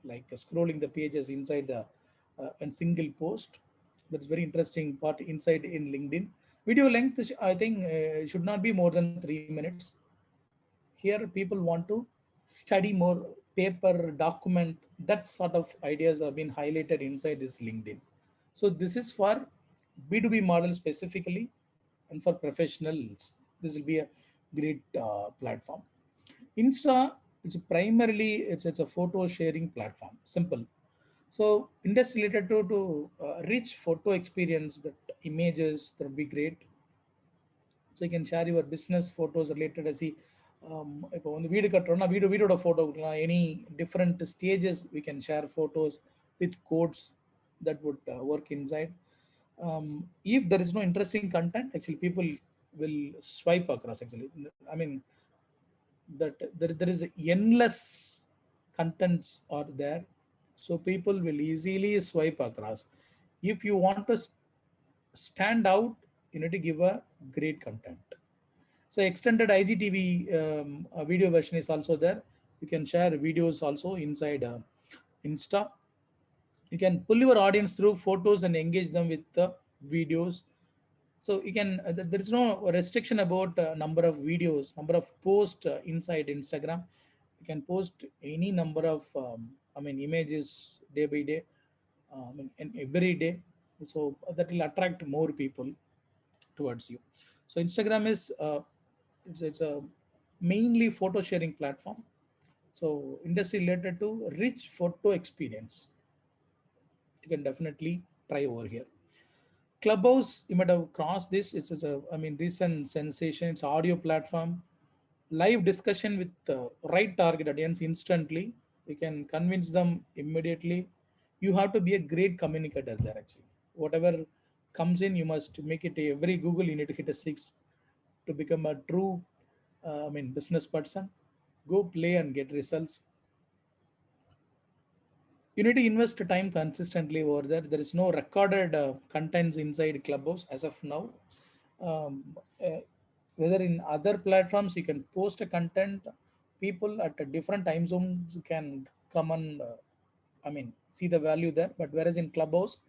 like scrolling the pages inside the a single post. That's very interesting part inside in LinkedIn. Video length, I think, should not be more than 3 minutes. Here people want to study more, paper document, that sort of ideas have been highlighted inside this LinkedIn. So this is for B2B model specifically, and for professionals this will be a great platform. Insta, it's a photo sharing platform. Simple. So industry related to rich photo experience, that images that would be great. So you can share your business photos related as see. இப்போ வந்து வீடு கட்டுறோம்னா வீடோட photo கொடுக்கலாம். Any different stages we can share photos with codes that would work inside. If there is no interesting content, actually people will swipe across actually. I mean, that there is endless contents are there, so people will easily swipe across. If you want to stand out, you need to give a great content. So extended IGTV video version is also there. You can share videos also inside Insta. You can pull your audience through photos and engage them with the videos. So you can, there is no restriction about number of videos, number of posts inside Instagram. You can post any number of, I mean, images day by day, and every day. So that will attract more people towards you. So Instagram is, it's a mainly photo sharing platform. So industry related to rich photo experience, you can definitely try over here. Clubhouse, you might have crossed this. It's a, I mean, recent sensation. It's audio platform, live discussion with the right target audience instantly. You can convince them immediately. You have to be a great communicator there. Actually, whatever comes in, you must make it every Google. You need to hit a 6 to become a true, I mean, business person. Go play and get results. You need to invest time consistently over there. There is no recorded contents inside Clubhouse as of now. um, uh, whether in other platforms you can post a content, people at a different time zones can come and see the value there. But whereas in Clubhouse,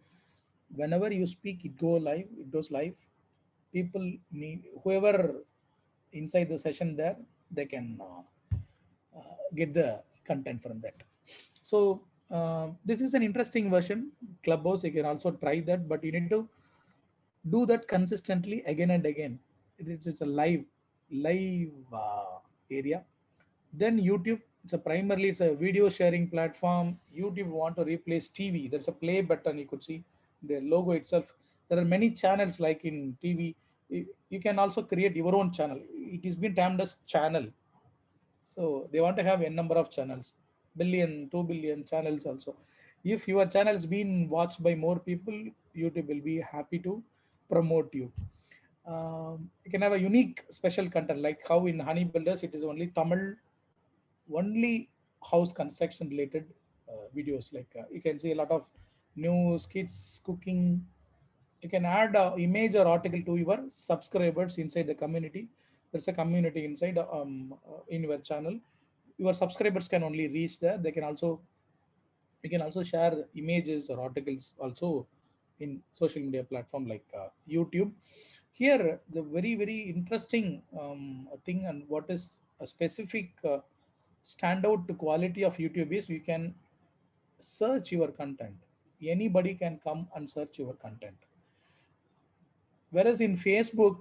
whenever you speak, it goes live. People need whoever inside the session there, they can get the content from that. So this is an interesting version. Clubhouse, you can also try that, but you need to do that consistently again and again. It's a live area. Then YouTube, it's a video sharing platform. YouTube want to replace TV. There's a play button, you could see the logo itself. There are many channels like in TV. You can also create your own channel. It is been termed as channel. So they want to have a number of channels, billion, 2 billion channels also. If your channel is being watched by more people, YouTube will be happy to promote you. You can have a unique special content like how in Honey Builders it is only Tamil, only house construction related videos. Like you can see a lot of new skits, cooking. You can add a image or article to your subscribers inside the community. There's a community inside in your channel. Your subscribers can only reach there. They can also You can also share images or articles also in social media platform like YouTube. Here the very interesting thing, and what is a specific standout to quality of YouTube is you can search your content. Anybody can come and search your content. Whereas in Facebook,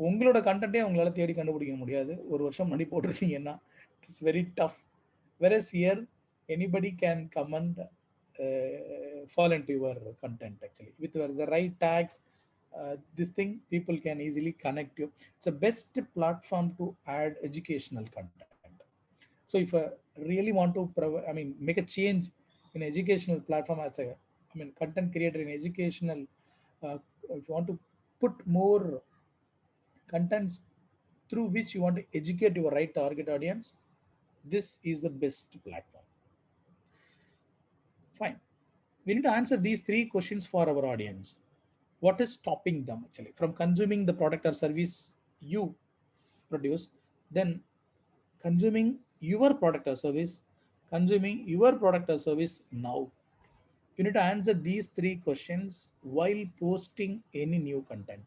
உங்களோட கண்டென்ட்டே உங்களால தேடி கண்டுபிடிக்க முடியாது. ஒரு வருஷம் முன்னாடி போட்டிருந்தீங்கன்னா it's very tough. Whereas here, anybody can come and fall into your content actually with the right tags. This thing people can easily connect you. It's a best platform to add educational content. So if I really want to make a change in educational platform as a content creator in educational, uh, if you want to put more contents through which you want to educate your right target audience, this is the best platform. Fine. We need to answer these three questions for our audience. What is stopping them actually from consuming the product or service you produce? Then consuming your product or service, consuming your product or service now. You need to answer these three questions while posting any new content.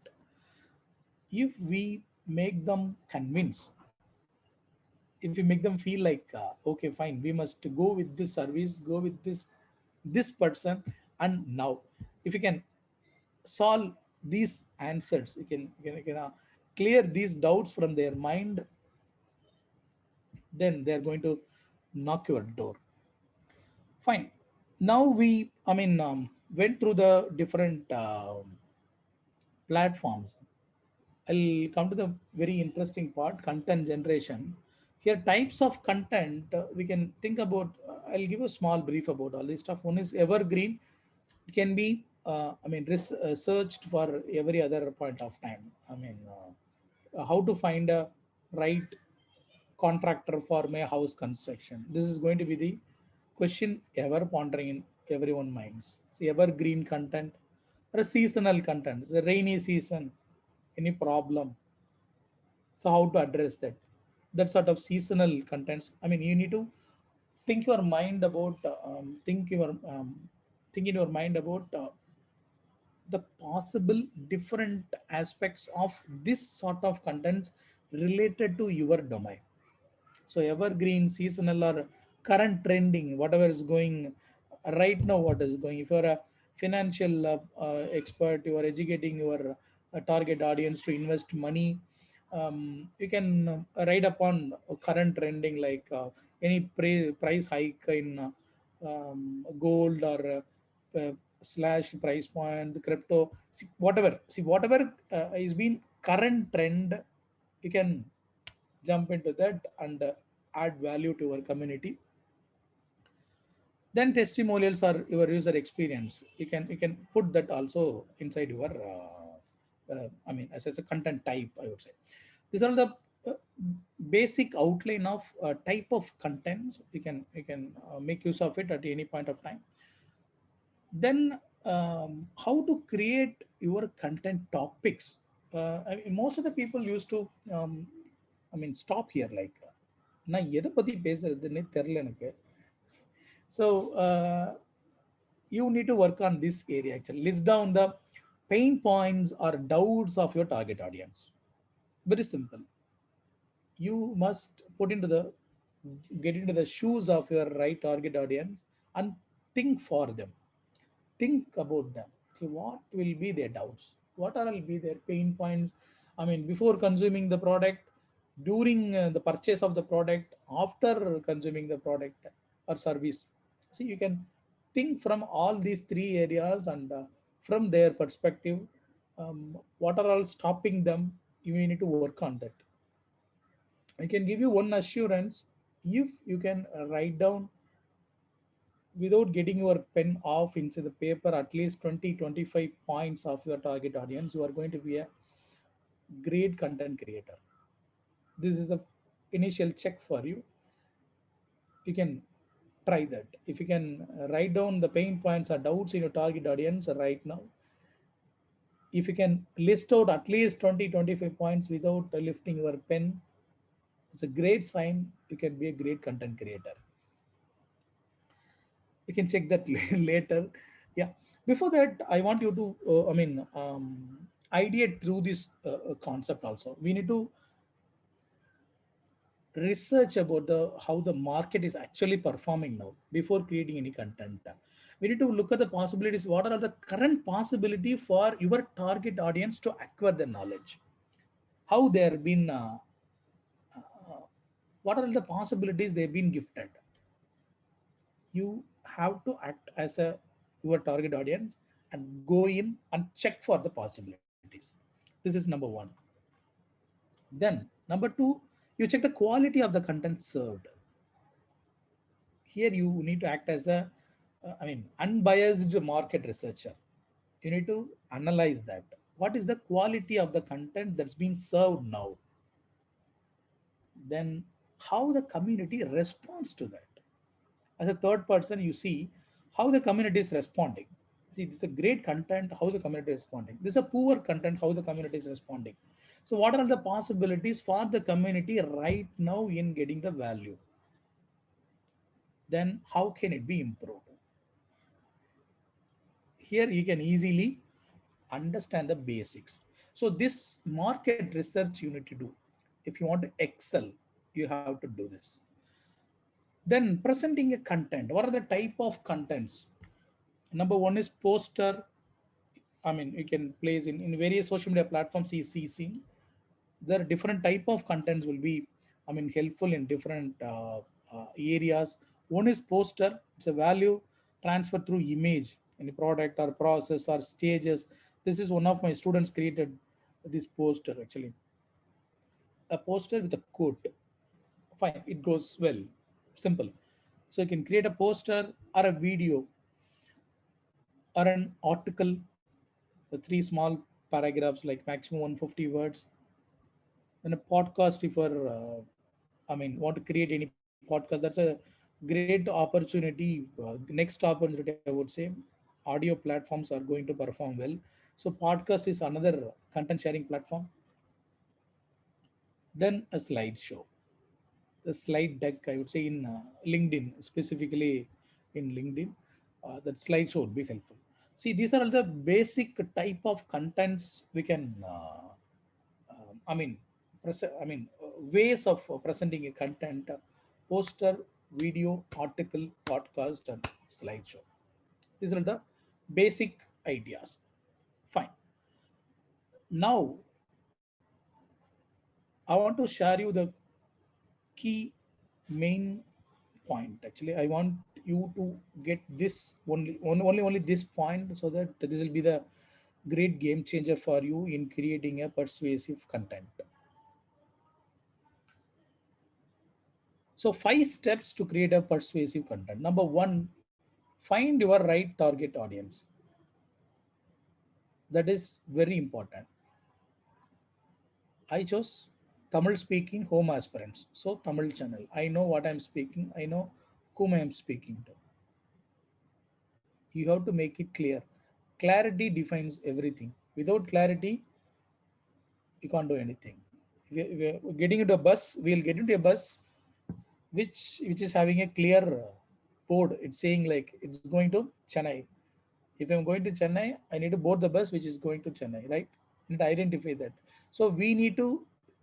If we make them convince, if we make them feel like okay fine, we must go with this service, go with this person, and now if you can solve these answers, you can clear these doubts from their mind, then they're going to knock your door. Fine. Now we went through the different platforms. I'll come to the very interesting part, content generation. Here, types of content we can think about. I'll give a small brief about all this stuff. One is evergreen. It can be, searched for every other point of time. How to find a right contractor for my house construction. This is going to be the question ever pondering in everyone's minds. See, evergreen content or a seasonal content. It's a rainy season. Any problem? So how to address that? That sort of seasonal contents. You need to think your mind about think in your mind about the possible different aspects of this sort of contents related to your domain. So evergreen, seasonal, or current trending, whatever is going right now, what is going. If you're a financial expert, you are educating your target audience to invest money. You can write upon current trending like any price hike in gold or slash price point, the crypto. See whatever is been current trend, you can jump into that and add value to our community. Then testimonials are your user experience. You can put that also inside your as a content type, I would say. These are the uh, basic outline of type of contents. You can make use of it at any point of time. Then how to create your content topics. I mean, most of the people used to, I mean, stop here. Like, நான் எதை பத்தி பேசுறதுன்னே தெரியல எனக்கு. So you need to work on this area actually. List down the pain points or doubts of your target audience. Very simple. You must put into the get into the shoes of your right target audience and think for them. Think about them. So what will be their doubts? What are will be their pain points? I mean, before consuming the product, during the purchase of the product, after consuming the product or service. See, you can think from all these three areas, and from their perspective, what are all stopping them. You need to work on that. I can give you one assurance. If you can write down without getting your pen off into the paper at least 20-25 points of your target audience, you are going to be a great content creator. This is a initial check for you. You can try that. If you can write down the pain points or doubts in your target audience right now, if you can list out at least 20-25 points without lifting your pen, it's a great sign you can be a great content creator. You can check that later. Yeah. Before that, I want you to, ideate through this concept also. We need to research about the how the market is actually performing now before creating any content. We need to look at the possibilities. What are the current possibility for your target audience to acquire the knowledge? How they are been, uh, what are the possibilities they've been gifted? You have to act as a your target audience and go in and check for the possibilities. This is number one. Then number two, you check the quality of the content served. Here you need to act as a, unbiased market researcher. You need to analyze that. What is the quality of the content that's been served now? Then how the community responds to that. As a third person, you see how the community is responding. See, this is a great content, how the community is responding. This is a poor content, how the community is responding. So what are the possibilities for the community right now in getting the value? Then how can it be improved? Here you can easily understand the basics. So this market research you need to do. If you want to excel, you have to do this. Then presenting a content. What are the type of contents? Number one is poster. I mean, you can place in various social media platforms. CC. There are different type of contents will be, helpful in different areas. One is poster. It's a value transfer through image in a product or process or stages. This is one of my students created this poster actually. A poster with a quote. Fine, it goes well. Simple. So you can create a poster or a video or an article, the three small paragraphs like maximum 150 words. Then a podcast if you're, want to create any podcast, that's a great opportunity. Next opportunity, I would say, audio platforms are going to perform well. So podcast is another content sharing platform. Then a slideshow, the slide deck, I would say in LinkedIn, specifically in LinkedIn, that slideshow would be helpful. See, these are all the basic type of contents we can, I mean, ways of presenting a content: poster, video, article, podcast, and slideshow. These are the basic ideas. Fine. Now, I want to share you the key main point. Actually, I want you to get this only this point, so that this will be the great game changer for you in creating a persuasive content. So 5 steps to create a persuasive content. Number one, find your right target audience. That is very important. I chose Tamil speaking home aspirants. So Tamil channel. I know what I'm speaking. I know whom I am speaking to. You have to make it clear. Clarity defines everything. Without clarity, You can't do anything. If we're getting into a bus, we'll get into a bus which is having a clear board. It's saying like it's going to Chennai. If I'm going to Chennai, I need to board the bus which is going to Chennai, right? And identify that. So we need to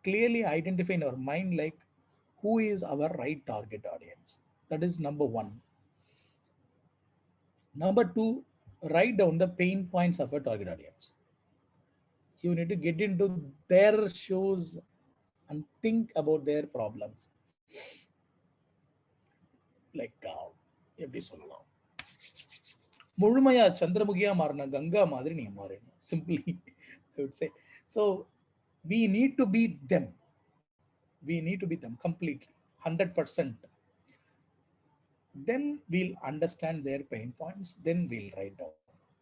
clearly identify in our mind like who is our right target audience. That is number one. Number two, write down the pain points of a target audience. You need to get into their shoes and think about their problems. Like எப்படி சொல்லலாம், முழுமையா சந்திரமுகியா மாறின கங்கா மாதிரி நீ மாறிடணும். Simply, I would say. So we need to be them. We need to be them completely, 100%. Then we'll understand their pain points. Then we'll write down.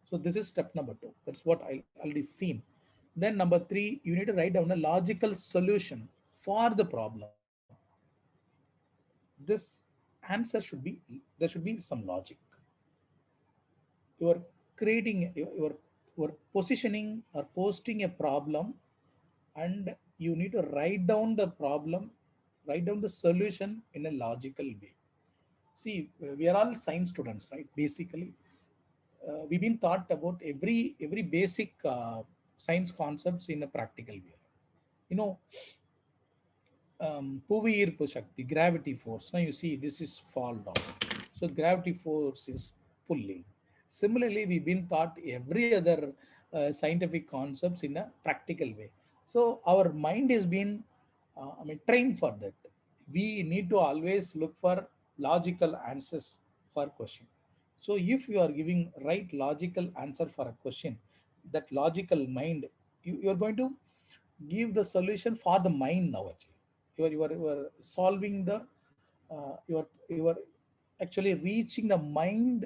So this is step number two. That's what I already seen. Then number three, you need to write down a logical solution for the problem. This answer should be, there should be some logic. You are creating, you are positioning or posting a problem, and you need to write down the problem, write down the solution in a logical way. See, we are all science students, right? Basically, we've been taught about every basic science concepts in a practical way. You know, புவி ஈர்ப்பு சக்தி, gravity force. Now you see this is fall down. So gravity force is pulling. Similarly, we've been taught every other scientific concepts in a practical way. So our mind has been, trained for that. We need to always look for logical answers for question. So if you are giving right logical answer for a question, that logical mind, you are going to give the solution for the mind now. Actually, you are solving the, you are actually reaching the mind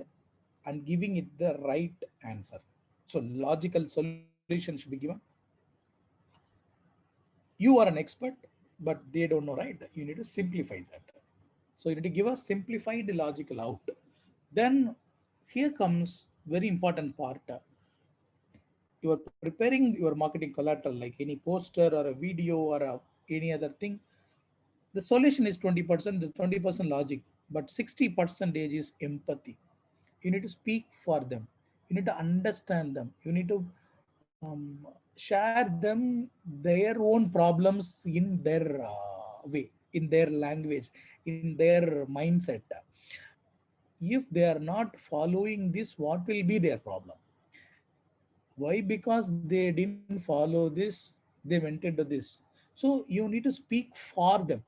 and giving it the right answer. So logical solution should be given. You are an expert, but they don't know, right? You need to simplify that. So you need to give a simplified logical out. Then here comes very important part. You are preparing your marketing collateral like any poster or a video or any other thing. The solution is 20%, the 20% logic, but 60 percentage is empathy. You need to speak for them, you need to understand them, you need to share them their own problems in their way, in their language, in their mindset. If they are not following this, what will be their problem? Why? Because they didn't follow this, they went into this. So you need to speak for them.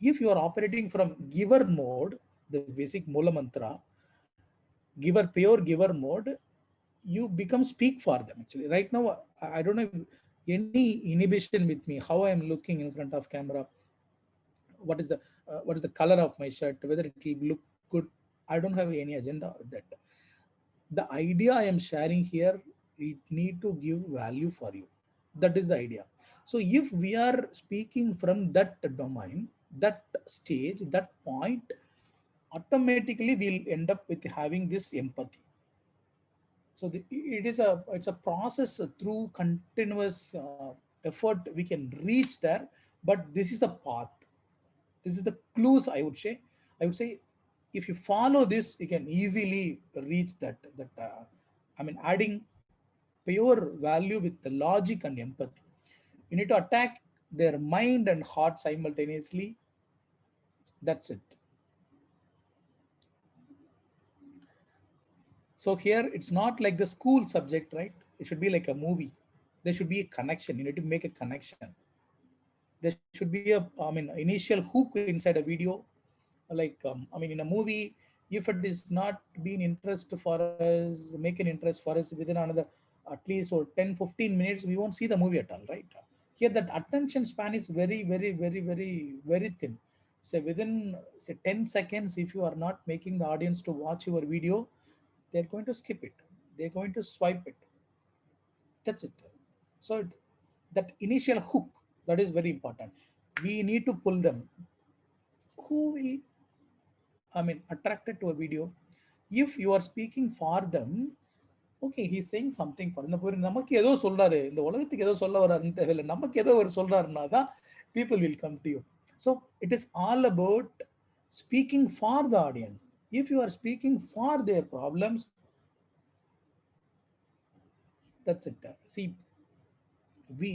If you are operating from giver mode, the basic Mula Mantra, giver, pure giver mode, you become speak for them. Actually, right now, I don't have any inhibition with me how I am looking in front of camera, what is the color of my shirt, whether it will look good. I don't have any agenda with that. The idea I am sharing here, it need to give value for you. That is the idea. So if we are speaking from that domain, that stage, that point, automatically we'll end up with having this empathy. So it's a process, through continuous effort we can reach there. But this is the path, this is the clues, I would say. If you follow this, you can easily reach that adding pure value with the logic and empathy. You need to attack their mind and heart simultaneously. That's it. So here it's not like the school subject, right? It should be like a movie. There should be a connection. You need to make a connection. There should be a, initial hook inside a video. Like, in a movie, if it is not being interest for us, make an interest for us within another at least or 10-15 minutes, we won't see the movie at all, right? Here, that attention span is very, very, very, very, very thin. So within, say, 10 seconds, if you are not making the audience to watch your video, they're going to skip it. They're going to swipe it. That's it. So that initial hook, that is very important. We need to pull them. Who will, attracted to a video? If you are speaking for them, okay he saying something for இந்த நமக்கு ஏதோ சொல்றாரு, இந்த உலகத்துக்கு ஏதோ சொல்ல வர்றாருன்னு தேவையில்லை, நமக்கு ஏதோ ஒரு சொல்றாருன்னா தான் people will come to you. So it is all about speaking for the audience. If you are speaking for their problems, that's it. See, we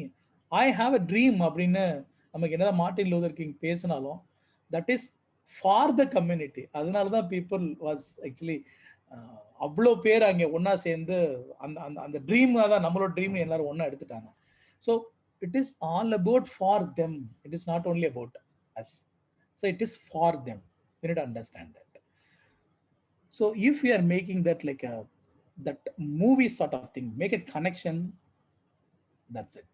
I have a dream அப்படின்னு நமக்கு என்னதான் மார்ட்டின் லூதர் கிங் பேசினாலும் that is for the community. அதனால தான் people was actually அவ்வளோ பேர் அங்கே ஒன்றா சேர்ந்து அந்த அந்த அந்த ட்ரீம் தான் நம்மளோட ட்ரீம் எல்லாரும் ஒன்றா எடுத்துட்டாங்க. So it is all about for them, it is not only about us. So it is for them. You need to understand that. So if we are making that like a that movie sort of thing, make a connection, that's it.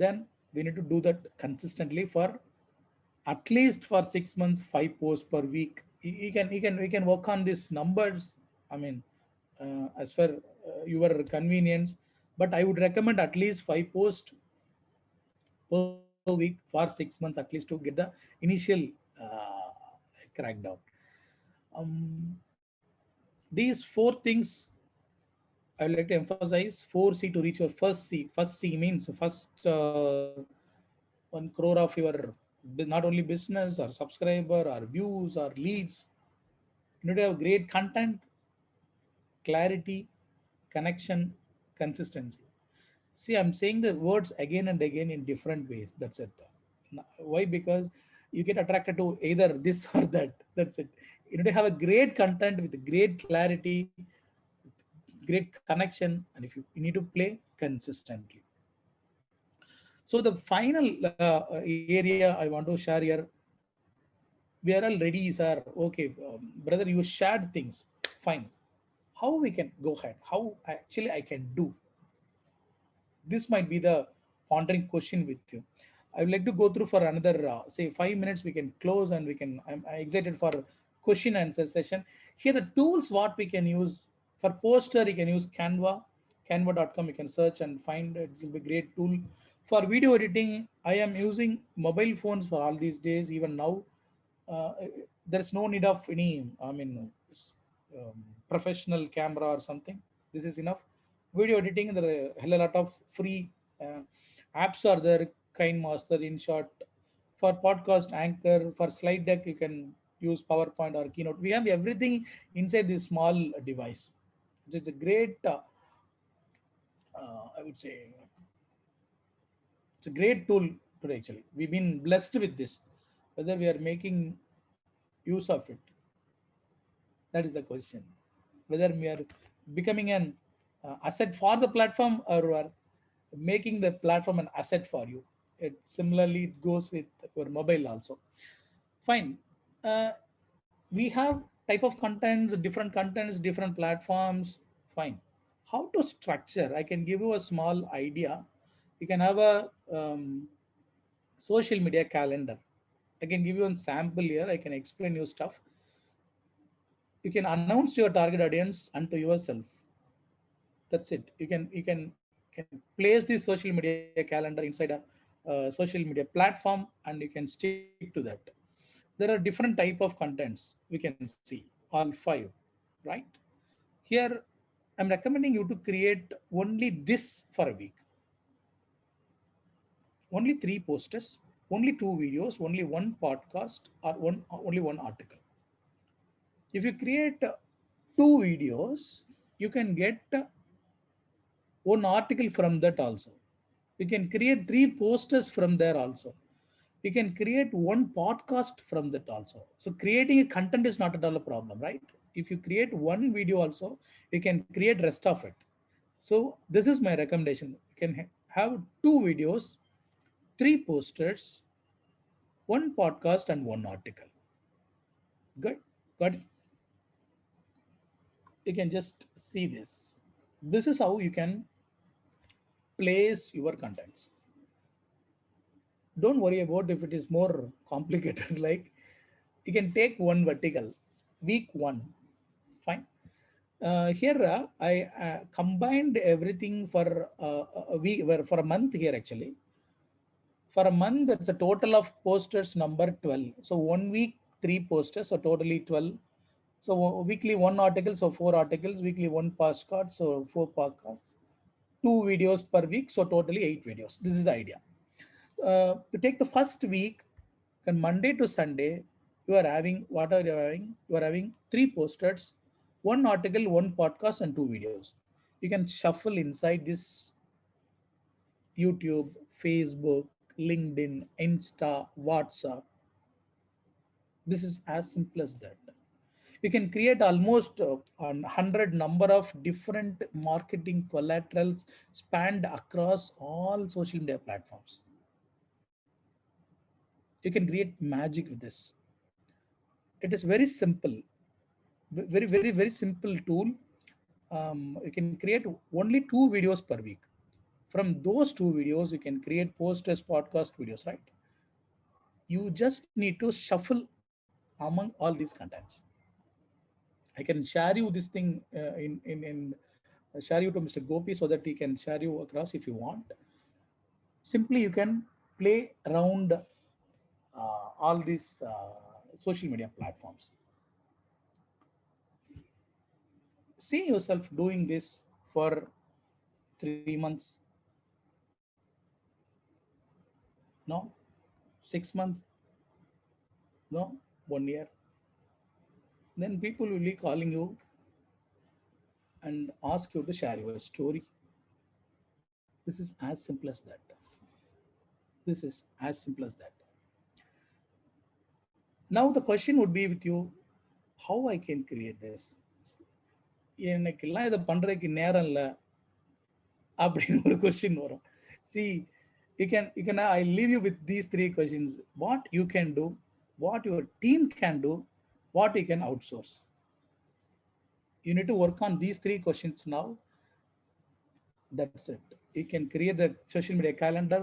Then we need to do that consistently for at least for 6 months, 5 posts per week. You can work on these numbers. I mean, as for your convenience, but I would recommend at least 5 posts per week for 6 months at least to get the initial crackdown. These 4 things I would like to emphasize. 4C to reach your first C. First C means first 1 crore of your not only business or subscriber or views or leads. You need to have great content, clarity, connection, consistency. See, I'm saying the words again and again in different ways. That's it. Why? Because you get attracted to either this or that. That's it. You need to have a great content with great clarity, great connection, and if you need to play consistently. So the final area I want to share here, we are all ready, sir. Okay, brother, you shared things. Fine. How we can go ahead? How actually I can do? This might be the pondering question with you. I would like to go through for another say 5 minutes. We can close and we can. I'm excited for question answer session. Here the tools what we can use for poster. You can use Canva, Canva.com. You can search and find it. It will be a great tool for video editing. I am using mobile phones for all these days. Even now, uh, there is no need of any. I mean, professional camera or something. This is enough. Video editing, there are a hell a lot of free uh, apps are there. KineMaster, InShot. For podcast Anchor, for slide deck, you can use PowerPoint or Keynote. We have everything inside this small device. It's a great, I would say, it's a great tool today. Actually, we've been blessed with this. Whether we are making use of it, that is the question. Whether we are becoming an asset for the platform or are making the platform an asset for you. It similarly it goes with your mobile also. Fine. Uh, we have type of contents, different platforms. Fine. How to structure? I can give you a small idea. You can have a social media calendar. I can give you a sample here. I can explain you stuff. You can announce your target audience unto yourself. That's it. You can place the social media calendar inside a social media platform and you can stick to that. There are different type of contents we can see, all 5, right? Here I'm recommending you to create only this for a week. Only 3 posters, only 2 videos, only one podcast, or only one article. If you create 2 videos, you can get one article from that also. You can create 3 posters from there also. You can create one podcast from that also. So creating a content is not at all a problem, right? If you create one video also, you can create rest of it. So this is my recommendation. You can have 2 videos, 3 posters, one podcast, and one article. Good, got it. You can just see this. This is how you can place your contents. Don't worry about if it is more complicated. Like you can take one vertical, week one, fine. Here I combined everything for a week, for a month here actually. For a month, it's a total of posters number 12. So 1 week, 3 posters, so totally 12. So weekly one article, so four articles, weekly one postcard, so four podcasts, two videos per week, so totally eight videos. This is the idea. You take the first week, and Monday to Sunday, you are having what are you having? You are having three posters, one article, one podcast, and two videos. You can shuffle inside this YouTube, Facebook, LinkedIn, Insta, WhatsApp. This is as simple as that. You can create almost 100 number of different marketing collaterals spanned across all social media platforms. You can create magic with this. It is very simple, very simple tool. You can create only two videos per week. From those two videos you can create post as podcast videos, right? You just need to shuffle among all these contents. I can share you this thing in share you to Mr. Gopi so that he can share you across if you want. Simply you can play around all these social media platforms. See yourself doing this for 3 months, no, 6 months, no, 1 year. Then people will be calling you and ask you to share your story. This is as simple as that. This is as simple as that. Now the question would be with you, how I can create this? எனக்கெல்லாம் இதை பண்றதுக்கு நேரம் இல்லை அப்படின்னு ஒரு question வரும். See, you can I leave you with these three questions. What you can do, what your team can do, what you can outsource. You need to work on these three questions now. That's it. You can create the social media calendar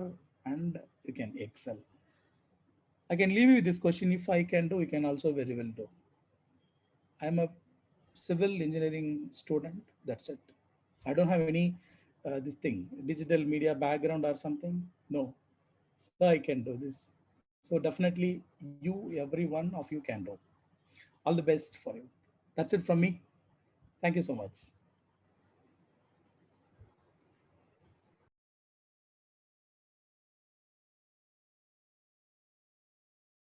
and you can excel. I can leave you with this question. If I can do, you can also very well do. I'm a civil engineering student. That's it. I don't have any this thing digital media background or something. No, so I can do this. So definitely you, every one of you can do. All the best for you. That's it from me. Thank you so much.